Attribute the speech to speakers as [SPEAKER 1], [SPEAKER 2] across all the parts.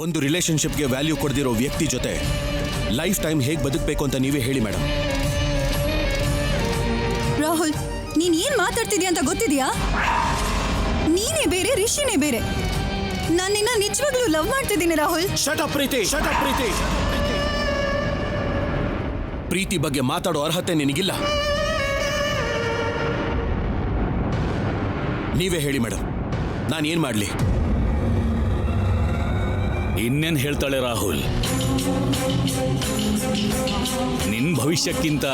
[SPEAKER 1] ಒಂದು ರಿಲೇಶನ್ಶಿಪ್ಗೆ ವ್ಯಾಲ್ಯೂ ಕೊಡದಿರೋ ವ್ಯಕ್ತಿ ಜೊತೆ ಲೈಫ್ ಟೈಮ್ ಹೇಗೆ ಬದುಕಬೇಕು ಅಂತ ನೀವೇ ಹೇಳಿ ಮೇಡಮ್.
[SPEAKER 2] ರಾಹುಲ್, ನೀನ್ ಏನ್ ಮಾತಾಡ್ತಿದ್ಯಾ ಅಂತ ಗೊತ್ತಿದ್ಯಾ? ನೀನೇ ಬೇರೆ, ರಿಷಿನೇ ಬೇರೆ. ನಾನು ನಿನ್ನ ನಿಜವಾಗ್ಲೂ ಲವ್ ಮಾಡ್ತಿದ್ದೀನಿ ರಾಹುಲ್.
[SPEAKER 1] ಶಟ್ ಅಪ್ ಪ್ರೀತಿ, ಶಟ್ ಅಪ್ ಪ್ರೀತಿ. ಪ್ರೀತಿ ಬಗ್ಗೆ ಮಾತಾಡೋ ಅರ್ಹತೆ ನಿನಗಿಲ್ಲ. ನೀವೇ ಹೇಳಿ ಮೇಡಮ್, ನಾನು ಏನ್ ಮಾಡ್ಲಿ?
[SPEAKER 3] ಇನ್ನೇನ್ ಹೇಳ್ತಾಳೆ ರಾಹುಲ್? ನಿನ್ ಭವಿಷ್ಯಕ್ಕಿಂತ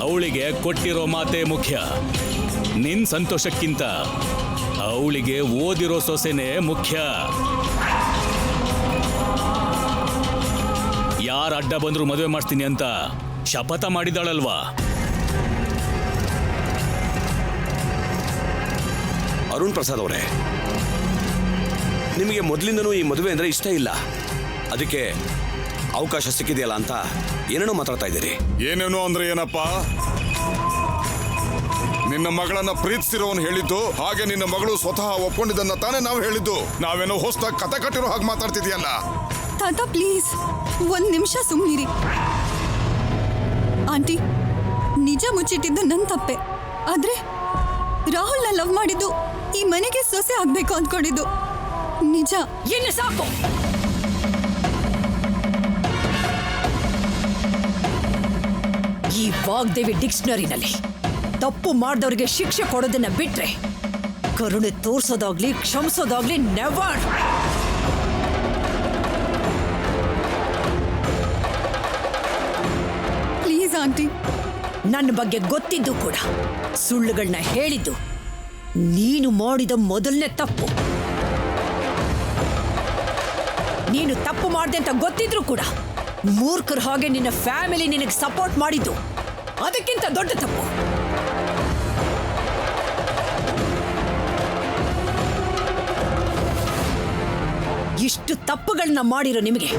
[SPEAKER 3] ಅವಳಿಗೆ ಕೊಟ್ಟಿರೋ ಮಾತೇ ಮುಖ್ಯ. ನಿನ್ ಸಂತೋಷಕ್ಕಿಂತ ಅವಳಿಗೆ ಓದಿರೋ ಸೊಸೆನೇ ಮುಖ್ಯ. ಯಾರ ಅಡ್ಡ ಬಂದ್ರು ಮದುವೆ ಮಾಡ್ತೀನಿ ಅಂತ ಶಪಥ ಮಾಡಿದಾಳಲ್ವಾ?
[SPEAKER 4] ಅರುಣ್ ಪ್ರಸಾದ್ ಅವರೇ, ನಿಮಗೆ ಮೊದಲಿಂದನೂ ಈ ಮದುವೆ ಅಂದ್ರೆ ಇಷ್ಟ ಇಲ್ಲ, ಅದಕ್ಕೆ ಅವಕಾಶ ಸಿಕ್ಕಿದೆಯಲ್ಲ ಅಂತ ಏನೇನೋ ಮಾತಾಡ್ತಾ ಇದ್ದೀರಿ.
[SPEAKER 5] ಏನೇನೋ ಅಂದ್ರೆ ಏನಪ್ಪ? ನಿನ್ನ ಮಗಳನ್ನ ಪ್ರೀತಿಸಿರೋನು ಹೇಳಿದ್ದು, ಹಾಗೆ ನಿನ್ನ ಮಗಳು ಸ್ವತಃ ಒಪ್ಕೊಂಡಿದ್ದನ್ನ ತಾನೇ ನಾವು ಹೇಳಿದ್ದು. ನಾವೇನೋ ಹೊಸದಾಗಿ ಕತೆ ಕಟ್ಟಿರೋ ಹಾಗೆ ಮಾತಾಡ್ತಿದ್ಯಲ್ಲ.
[SPEAKER 2] ತಾತ ಪ್ಲೀಸ್ ಒಂದ್ ನಿಮಿಷ ಸುಮ್ಮನಿರಿ. ಆಂಟಿ, ನಿಜ ಮುಚ್ಚಿಟ್ಟಿದ್ದು ನನ್ ತಪ್ಪೆ. ಆದ್ರೆ ರಾಹುಲ್ನ ಲವ್ ಮಾಡಿದ್ದು ಈ ಮನೆಗೆ ಸೊಸೆ ಆಗ್ಬೇಕು ಅಂದ್ಕೊಂಡಿದ್ದು ನಿಜ.
[SPEAKER 6] ಏನು ಸಾಕು. ಈ ವಾಗ್ದೇವಿ ಡಿಕ್ಷನರಿನಲ್ಲಿ ತಪ್ಪು ಮಾಡಿದವರಿಗೆ ಶಿಕ್ಷೆ ಕೊಡೋದನ್ನ ಬಿಟ್ರೆ ಕರುಣೆ ತೋರ್ಸೋದಾಗ್ಲಿ ಕ್ಷಮಿಸೋದಾಗ್ಲಿ ನೆವರ್.
[SPEAKER 2] Please aunty.
[SPEAKER 6] ನನ್ನ ಬಗ್ಗೆ ಗೊತ್ತಿದ್ದು ಕೂಡ ಸುಳ್ಳುಗಳನ್ನ ಹೇಳಿದ್ದು ನೀನು ಮಾಡಿದ ಮೊದಲನೇ ತಪ್ಪು. ನೀನು ತಪ್ಪು ಮಾಡಿದೆ ಅಂತ ಗೊತ್ತಿದ್ರು ಕೂಡ ಮೂರ್ಖರ ಹಾಗೆ ನಿನ್ನ ಫ್ಯಾಮಿಲಿ ನಿನಗೆ ಸಪೋರ್ಟ್ ಮಾಡಿದ್ದು ಅದಕ್ಕಿಂತ ದೊಡ್ಡ ತಪ್ಪು. ಇಷ್ಟು ತಪ್ಪುಗಳನ್ನ ಮಾಡಿರೋ ನಿಮಗೆ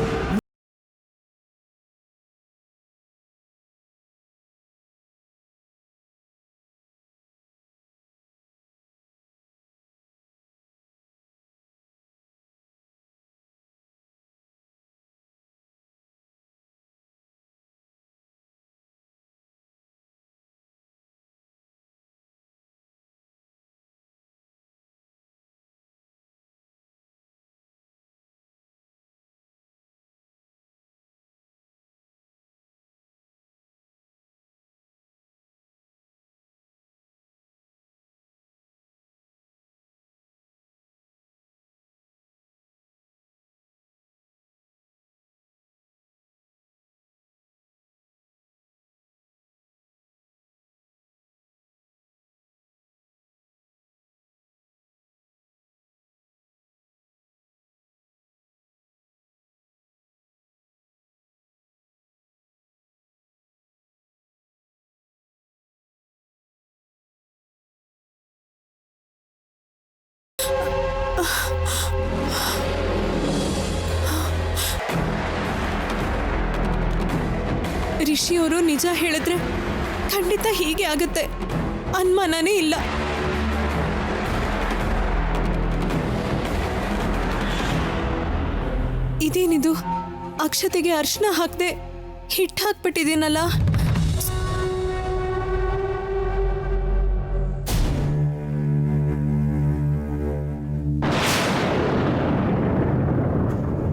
[SPEAKER 7] ರಿಷಿಯವರು ನಿಜ ಹೇಳಿದ್ರೆ ಖಂಡಿತ ಹೀಗೆ ಆಗುತ್ತೆ, ಅನುಮಾನನೇ ಇಲ್ಲ. ಇದೇನಿದು, ಅಕ್ಷತೆಗೆ ಅರ್ಶನ ಹಾಕದೆ ಹಿಟ್ಟು ಹಾಕ್ಬಿಟ್ಟಿದ್ದೀನಲ್ಲ.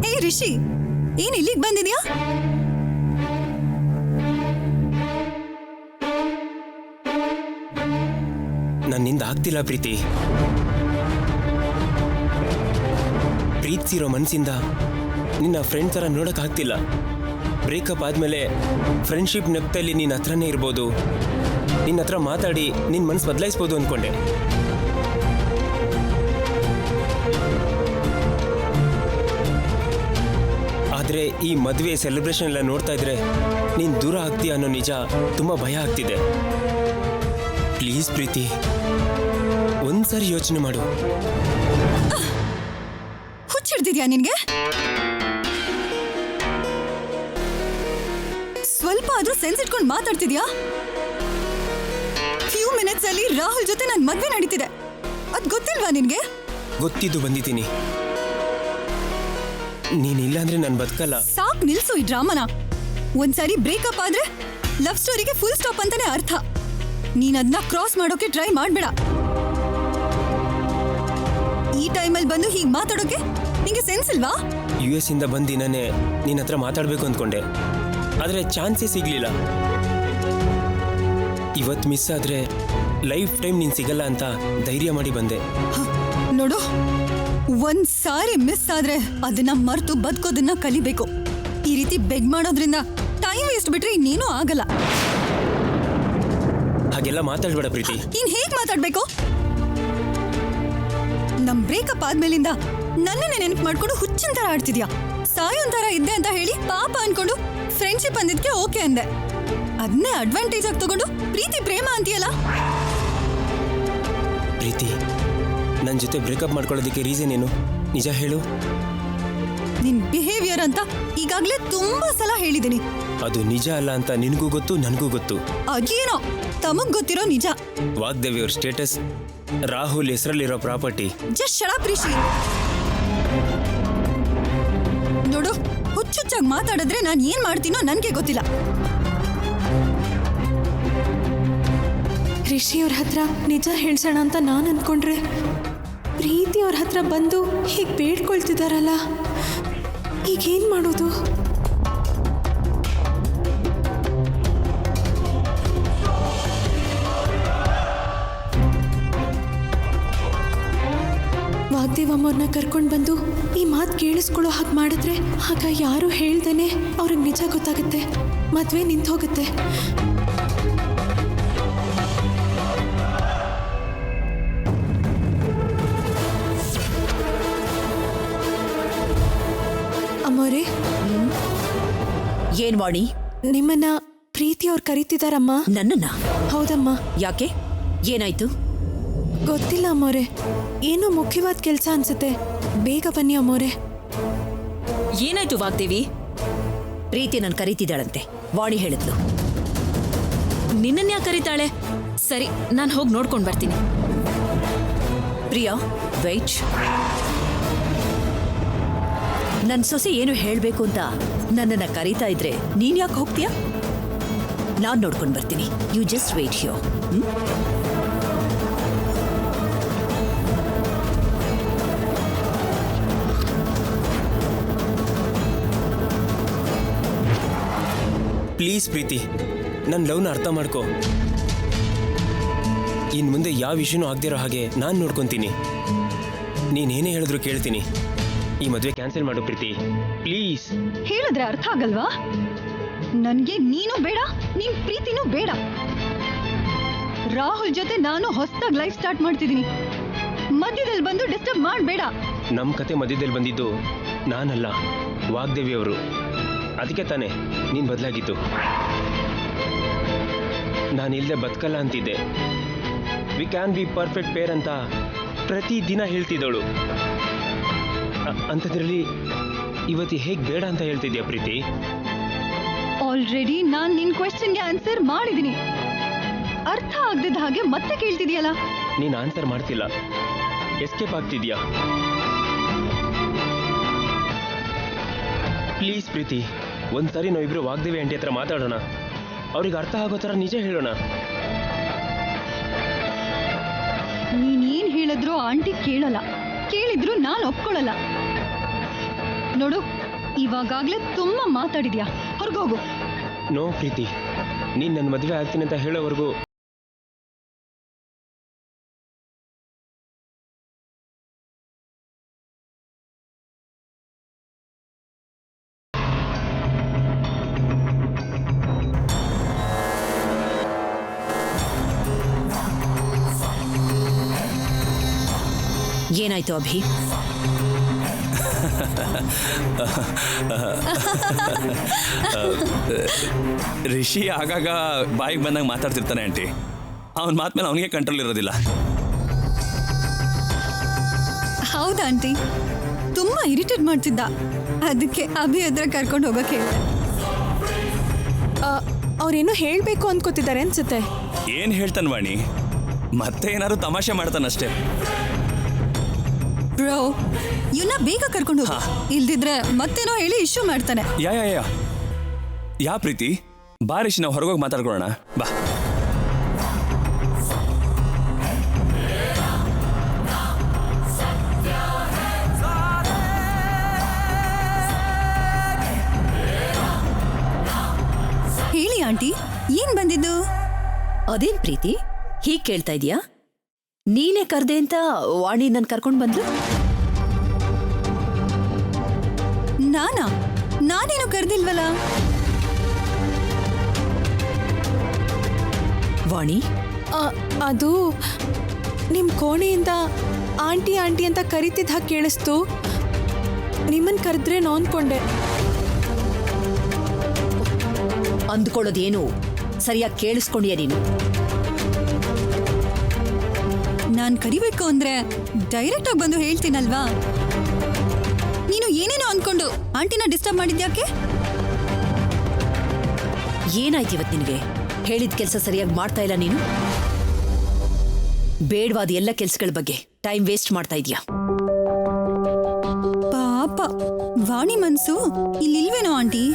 [SPEAKER 2] ಏ ರಿಷಿ, ಏನ್ ಇಲ್ಲಿಗೆ ಬಂದಿದ್ಯಾ?
[SPEAKER 8] ನನ್ನಿಂದ ಆಗ್ತಿಲ್ಲ ಪ್ರೀತಿ. ಪ್ರೀತಿಸಿರೋ ಮನಸ್ಸಿಂದ ನಿನ್ನ ಫ್ರೆಂಡ್ ಥರ ನೋಡೋಕ್ಕಾಗ್ತಿಲ್ಲ. ಬ್ರೇಕಪ್ ಆದಮೇಲೆ ಫ್ರೆಂಡ್ಶಿಪ್ ನೆಪದಲ್ಲಿ ನಿನ್ನ ಹತ್ರನೇ ಇರ್ಬೋದು, ನಿನ್ನ ಹತ್ರ ಮಾತಾಡಿ ನಿನ್ನ ಮನಸ್ಸು ಬದಲಾಯಿಸ್ಬೋದು ಅಂದ್ಕೊಂಡೆ. ಆದರೆ ಈ ಮದುವೆ ಸೆಲೆಬ್ರೇಷನ್ ಎಲ್ಲ ನೋಡ್ತಾ ಇದ್ರೆ ನೀನು ದೂರ ಆಗ್ತೀಯ ಅನ್ನೋ ನಿಜ ತುಂಬ ಭಯ ಆಗ್ತಿದೆ. ಪ್ಲೀಸ್ ಪ್ರೀತಿ, ಒಂದ್ಸರಿ ಯೋಚನೆ ಮಾಡು.
[SPEAKER 2] ಹುಚ್ಚಿಡ್ತಿದ್ಯಾ ನಿನ್ಗೆ? ಸ್ವಲ್ಪ ಆದ್ರೂ ಸೆನ್ಸ್ ಇಟ್ಕೊಂಡು ಮಾತಾಡ್ತಿದ್ಯಾ? ಫ್ಯೂ ಮಿನಿಟ್ಸ್ ಅಲ್ಲಿ ರಾಹುಲ್ ಜೊತೆ ನನ್ನ ಮದ್ವೆ ನಡೀತಿದೆ, ಅದ್ ಗೊತ್ತಿಲ್ವಾ ನಿನ್ಗೆ?
[SPEAKER 8] ಗೊತ್ತಿದ್ದು ಬಂದಿದ್ದೀನಿ. ನೀನಿಲ್ಲ ಅಂದ್ರೆ ನಾನು ಬದುಕಲ್ಲ.
[SPEAKER 2] ಸಾಕ್ ನಿಲ್ಸು ಈ ಡ್ರಾಮನ. ಒಂದ್ಸಾರಿ ಬ್ರೇಕಪ್ ಆದ್ರೆ ಲವ್ ಸ್ಟೋರಿಗೆ ಫುಲ್ ಸ್ಟಾಪ್ ಅಂತಾನೆ ಅರ್ಥ. ನೀನ್ ಅದನ್ನ ಕ್ರಾಸ್ ಮಾಡೋಕೆ ಟ್ರೈ ಮಾಡ್ಬೇಡ. ಈ ಟೈಮಲ್ಲಿ ಬಂದು ಹೀಗೆ ಮಾತಾಡೋಕೆ ನಿಂಗೆ ಸೆನ್ಸ್ ಇಲ್ವಾ?
[SPEAKER 8] US ಇಂದ ಬಂದು ದಿನನೇ ನಿನ್ನ ಹತ್ರ ಮಾತಾಡಬೇಕು ಅಂದ್ಕೊಂಡೆ, ಆದರೆ ಚಾನ್ಸೇ ಸಿಗ್ಲಿಲ್ಲ. ಇವತ್ತು ಮಿಸ್ ಆದ್ರೆ ಲೈಫ್ ಟೈಮ್ ನೀನು ಸಿಗಲ್ಲ ಅಂತ ಧೈರ್ಯ ಮಾಡಿ ಬಂದೆ.
[SPEAKER 2] ನೋಡು, ಒಂದ್ಸಾರಿ ಮಿಸ್ ಆದ್ರೆ ಅದನ್ನ ಮರ್ತು ಬದುಕೋದನ್ನ ಕಲಿಬೇಕು. ಈ ರೀತಿ ಬೆಗ್ ಮಾಡೋದ್ರಿಂದ ಟೈಮ್ ವೇಸ್ಟ್ ಬಿಟ್ರೆ ಇನ್ನೇನೂ ಆಗಲ್ಲ.
[SPEAKER 8] ಹಾಗೆಲ್ಲ ಮಾತಾಡ್ಬೇಡ ಪ್ರೀತಿ.
[SPEAKER 2] ನೀನ್ ಹೇಗ್ ಮಾತಾಡ್ಬೇಕು? ನಮ್ ಬ್ರೇಕಪ್ ಆದ್ಮೇಲಿಂದ ನನ್ನನ್ನೇ ನೆನಪು ಮಾಡ್ಕೊಂಡು ಹುಚ್ಚಿನ ತರ ಆಡ್ತಿದ್ಯಾ. ಸಾಯೋನ್ ತರ ಇದ್ದೆ ಅಂತ ಹೇಳಿ ಪಾಪ ಅನ್ಕೊಂಡು ಫ್ರೆಂಡ್ಶಿಪ್ ಅಂದಿದ್ಕೆ ಓಕೆ ಅಂದೆ. ಅದನ್ನೇ ಅಡ್ವಾಂಟೇಜ್ ಆಗಿ ತಗೊಂಡು ಪ್ರೀತಿ ಪ್ರೇಮ ಅಂತೀಯಲ್ಲ.
[SPEAKER 8] ಪ್ರೀತಿ, ನನ್ನ ಜೊತೆ ಬ್ರೇಕಪ್ ಮಾಡ್ಕೊಳ್ಳೋದಕ್ಕೆ ರೀಸನ್ ಏನು? ನಿಜ ಹೇಳು.
[SPEAKER 2] ನಿನ್ ಬಿಹೇವಿಯರ್ ಅಂತ ಈಗಾಗ್ಲೇ ತುಂಬಾ ಸಲ ಹೇಳಿದ್ದೀನಿ.
[SPEAKER 8] ಅದು ನಿಜ ಅಲ್ಲ ಅಂತ ನಿನಗೂ ಗೊತ್ತು, ನನಗೂ ಗೊತ್ತು.
[SPEAKER 2] ಅದೇನೋ ತಮಗ್ ಗೊತ್ತಿರೋ ನಿಜ.
[SPEAKER 8] ವಾಗ್ದೇವಿ ಅವ್ರ ಸ್ಟೇಟಸ್ ರಾಹುಲ್ ಹೆಸರಲ್ಲಿರೋ property.
[SPEAKER 2] Just shut up Rishi. ನೋಡು, ಹುಚ್ಚುಚ್ಚಾಗಿ ಮಾತಾಡಿದ್ರೆ ನಾನು ಏನ್ ಮಾಡ್ತೀನೋ ನನ್ಗೆ ಗೊತ್ತಿಲ್ಲ.
[SPEAKER 7] ರಿಷಿ ಅವ್ರ ಹತ್ರ ನಿಜ ಹೇಳ್ಸೋಣ ಅಂತ ನಾನು ಅನ್ಕೊಂಡ್ರೆ ಪ್ರೀತಿ ಅವ್ರ ಹತ್ರ ಬಂದು ಹೀಗೆ ಬೇಡ್ಕೊಳ್ತಿದಾರಲ್ಲ, ಈಗೇನ್ ಮಾಡೋದು? ವಾಗ್ದೇವಮ್ಮವ್ರನ್ನ ಕರ್ಕೊಂಡು ಬಂದು ಈ ಮಾತು ಕೇಳಿಸ್ಕೊಳ್ಳೋ ಹಾಗೆ ಮಾಡಿದ್ರೆ ಆಗ ಯಾರು ಹೇಳ್ದೇನೆ ಅವ್ರಿಗೆ ನಿಜ ಗೊತ್ತಾಗುತ್ತೆ, ಮದುವೆ ನಿಂತು ಹೋಗುತ್ತೆ. ಅಮ್ಮೋರೆ,
[SPEAKER 6] ಏನ್ ವಾಣಿ?
[SPEAKER 7] ನಿಮ್ಮನ್ನ ಪ್ರೀತಿ ಅವ್ರು ಕರೀತಿದಾರಮ್ಮ.
[SPEAKER 6] ನನ್ನನ್ನ?
[SPEAKER 7] ಹೌದಮ್ಮ.
[SPEAKER 6] ಯಾಕೆ? ಏನಾಯ್ತು?
[SPEAKER 7] ಗೊತ್ತಿಲ್ಲ ಅಮ್ಮೋರೆ, ಏನೋ ಮುಖ್ಯವಾದ ಕೆಲಸ ಅನ್ಸುತ್ತೆ. ಬೇಗ ಬನ್ನಿ ಅಮ್ಮೋರೆ.
[SPEAKER 6] ಏನಾಯ್ತು ವಾಗ್ದೇವಿ? ಪ್ರೀತಿ ನನ್ ಕರೀತಿದ್ದಾಳಂತೆ, ವಾಣಿ ಹೇಳಿದ್ಲು.
[SPEAKER 9] ನಿನ್ನನ್ಯಾ ಕರೀತಾಳೆ? ಸರಿ, ನಾನು ಹೋಗಿ ನೋಡ್ಕೊಂಡು ಬರ್ತೀನಿ.
[SPEAKER 6] ಪ್ರಿಯಾ, ವೆಯ್ಟ್. ನನ್ ಸೊಸೆ ಏನು ಹೇಳ್ಬೇಕು ಅಂತ ನನ್ನನ್ನ ಕರೀತಾ ಇದ್ರೆ ನೀನ್ ಯಾಕೆ ಹೋಗ್ತೀಯಾ? ನಾನ್ ನೋಡ್ಕೊಂಡು ಬರ್ತೀನಿ. You just wait here.
[SPEAKER 8] Please Preethi, ನನ್ನ ಲವ್ನ ಅರ್ಥ ಮಾಡ್ಕೋ. ಇನ್ನು ಮುಂದೆ ಯಾವ ವಿಷಯನೂ ಆಗದಿರೋ ಹಾಗೆ ನಾನು ನೋಡ್ಕೊತೀನಿ. ನೀನೇನೇ ಹೇಳಿದ್ರು ಕೇಳ್ತೀನಿ. ಈ ಮದುವೆ ಕ್ಯಾನ್ಸಲ್ ಮಾಡು ಪ್ರೀತಿ, ಪ್ಲೀಸ್.
[SPEAKER 2] ಹೇಳಿದ್ರೆ ಅರ್ಥ ಆಗಲ್ವಾ? ನನ್ಗೆ ನೀನು ಬೇಡ, ನಿನ್ ಪ್ರೀತಿನೂ ಬೇಡ. ರಾಹುಲ್ ಜೊತೆ ನಾನು ಹೊಸದಾಗಿ ಲೈಫ್ ಸ್ಟಾರ್ಟ್ ಮಾಡ್ತಿದ್ದೀನಿ. ಮಧ್ಯದಲ್ಲಿ ಬಂದು ಡಿಸ್ಟರ್ಬ್ ಮಾಡಬೇಡ.
[SPEAKER 8] ನಮ್ಮ ಕತೆ ಮಧ್ಯದಲ್ಲಿ ಬಂದಿದ್ದು ನಾನಲ್ಲ, ವಾಗ್ದೇವಿ ಅವರು. ಅದಕ್ಕೆ ತಾನೇ ನೀನು ಬದಲಾಗಿದ್ದು. ನಾನಿಲ್ಲದೆ ಬದುಕಲ್ಲ ಅಂತಿದ್ದೆ. We can be perfect pair ಅಂತ ಪ್ರತಿದಿನ ಹೇಳ್ತಿದ್ದವಳು. ಅಂಥದ್ರಲ್ಲಿ ಇವತ್ತು ಹೇಗೆ ಬೇಡ ಅಂತ ಹೇಳ್ತಿದ್ಯಾ ಪ್ರೀತಿ?
[SPEAKER 2] ಆಲ್ರೆಡಿ ನಾನು ನಿನ್ ಕ್ವೆಶ್ಚನ್ಗೆ ಆನ್ಸರ್ ಮಾಡಿದ್ದೀನಿ. ಅರ್ಥ ಆಗದಿದ್ದ ಹಾಗೆ ಮತ್ತೆ ಕೇಳ್ತಿದ್ಯಲ್ಲ.
[SPEAKER 8] ನೀನು ಆನ್ಸರ್ ಮಾಡ್ತಿಲ್ಲ, ಎಸ್ಕೇಪ್ ಆಗ್ತಿದ್ಯಾ. ಪ್ಲೀಸ್ ಪ್ರೀತಿ, ಒಂದ್ಸಾರಿ ನಾವಿಬ್ರು ವಾಗ್ದೇವಿ ಆಂಟಿ ಹತ್ರ ಮಾತಾಡೋಣ. ಅವ್ರಿಗೆ ಅರ್ಥ ಆಗೋ ಥರ ನಿಜ ಹೇಳೋಣ.
[SPEAKER 2] ನೀನೇನ್ ಹೇಳಿದ್ರು ಆಂಟಿ ಕೇಳಲ್ಲ, ಕೇಳಿದ್ರು ನಾನು ಒಪ್ಕೊಳ್ಳಲ್ಲ. ನೋಡು, ಇವಾಗಾಗ್ಲೇ ತುಂಬಾ ಮಾತಾಡಿದ್ಯಾ, ಹೊರಗೋಗು.
[SPEAKER 8] ನೋ ಪ್ರೀತಿ, ನೀನು ನನ್ನ ಮದುವೆ ಆಗ್ತೀನಿ ಅಂತ ಹೇಳೋವರೆಗೂ
[SPEAKER 6] ಏನಾಯ್ತು ಅಭಿ?
[SPEAKER 3] ರಿಷಿ ಆಗಾಗ ಬಾಯಿಗೆ ಬಂದಾಗ ಮಾತಾಡ್ತಿರ್ತಾನೆ ಆಂಟಿ. ಅವನ ಮಾತ್ ಮೇಲೆ ಅವನಿಗೆ ಕಂಟ್ರೋಲ್ ಇರೋದಿಲ್ಲ.
[SPEAKER 2] ಹೌದಾ ಆಂಟಿ? ತುಂಬಾ ಇರಿಟೇಟ್ ಮಾಡ್ತಿದ್ದ, ಅದಕ್ಕೆ ಅಭಿ ಹತ್ರ ಕರ್ಕೊಂಡು ಹೋಗಕ್ಕೆ ಹೇಳಿದೆ.
[SPEAKER 7] ಅವ್ರೇನೋ ಹೇಳ್ಬೇಕು ಅನ್ಕೋತಿದ್ದಾರೆ ಅನ್ಸುತ್ತೆ.
[SPEAKER 3] ಏನ್ ಹೇಳ್ತಾನೆ ವಾಣಿ? ಮತ್ತೆ ಏನಾದ್ರು ತಮಾಷೆ ಮಾಡ್ತಾನಷ್ಟೇ.
[SPEAKER 2] ಬ್ರೋ ಇವನ್ನ ಬೇಗ ಕರ್ಕೊಂಡು ಹೋಗು ಇಲ್ದಿದ್ರೆ ಮತ್ತೇನೋ ಹೇಳಿ ಇಶ್ಯೂ ಮಾಡ್ತಾನೆ.
[SPEAKER 3] ಯಾ ಪ್ರೀತಿ ಬಾ ರಿಷಿ, ನಾವು ಹೊರಗೋಗಿ ಮಾತಾಡ್ಕೊಳ್ಳೋಣ ಬಾ.
[SPEAKER 2] ಹೇಳಿ ಆಂಟಿ, ಏನ್ ಬಂದಿದ್ದು?
[SPEAKER 6] ಅದೇನ್ ಪ್ರೀತಿ ಹೀಗ್ ಕೇಳ್ತಾ ಇದೀಯಾ? ನೀನೇ ಕರ್ದೆ ಅಂತ ವಾಣಿ ನನ್ ಕರ್ಕೊಂಡ್ ಬಂದ್ಲು?
[SPEAKER 2] ನಾನೇನು ಕರ್ದಿಲ್ವಲ್ಲ.
[SPEAKER 6] ವಾಣಿ,
[SPEAKER 7] ಅದು ನಿಮ್ಮ ಕೋಣೆಯಿಂದ ಆಂಟಿ ಆಂಟಿ ಅಂತ ಕರಿತಿದ್ದ ಹಾಗೆ ಕೇಳಿಸ್ತು. ನಿಮ್ಮನ್ನು ಕರೆದ್ರೆ ಅನ್ಕೊಂಡೆ.
[SPEAKER 6] ಅಂದ್ಕೊಳ್ಳೋದೇನು ಸರಿಯಾಗಿ ಕೇಳಿಸ್ಕೊಂಡ್ಯಾ ನೀನು?
[SPEAKER 2] ನಾನ್ ಕರಿಬೇಕು ಅಂದ್ರೆ ಡೈರೆಕ್ಟ್ ಆಗಿ ಬಂದು ಹೇಳ್ತೀನಲ್ವಾ. ನೀನು ಏನೇನೋ ಅನ್ಕೊಂಡು ಆಂಟಿನ ಡಿಸ್ಟರ್ಬ್ ಮಾಡಿದ್ಯಾಕೆ?
[SPEAKER 6] ಏನಾಯ್ತು ಇವತ್ತು ನಿನಗೆ? ಹೇಳಿದ ಕೆಲಸ ಸರಿಯಾಗಿ ಮಾಡ್ತಾ ಇಲ್ಲ ನೀನು. ಬೇಡವಾದ ಎಲ್ಲ ಕೆಲ್ಸಗಳ ಬಗ್ಗೆ ಟೈಮ್ ವೇಸ್ಟ್ ಮಾಡ್ತಾ ಇದೀಯಾ.
[SPEAKER 2] ಪಾಪ ವಾಣಿ ಮನ್ಸು ಇಲ್ಲಿಲ್ವೇನೋ ಆಂಟಿ?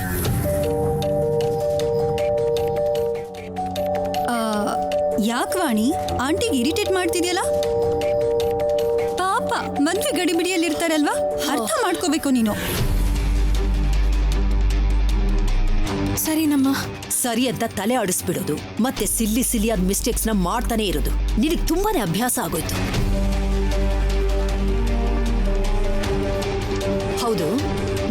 [SPEAKER 2] ಯಾಕೆ ವಾಣಿ ಆಂಟಿಗೆ ಇರಿಟೇಟ್ ಮಾಡ್ತಿದ್ಯಲ್ಲ? ಪಾಪ ಮದ್ವೆ ಗಡಿಬಿಡಿಯಲ್ಲಿರ್ತಾರಲ್ವಾ, ಅರ್ಥ ಮಾಡ್ಕೋಬೇಕು ನೀನು.
[SPEAKER 7] ಸರಿನಮ್ಮ.
[SPEAKER 6] ಸರಿ ಅಂತ ತಲೆ ಆಡಿಸ್ಬಿಡೋದು ಮತ್ತೆ ಸಿಲ್ಲಿಯಾದ ಮಿಸ್ಟೇಕ್ಸ್ನ ಮಾಡ್ತಾನೆ ಇರೋದು ನಿನಗೆ ತುಂಬಾನೇ ಅಭ್ಯಾಸ ಆಗೋಯ್ತು. ಹೌದು,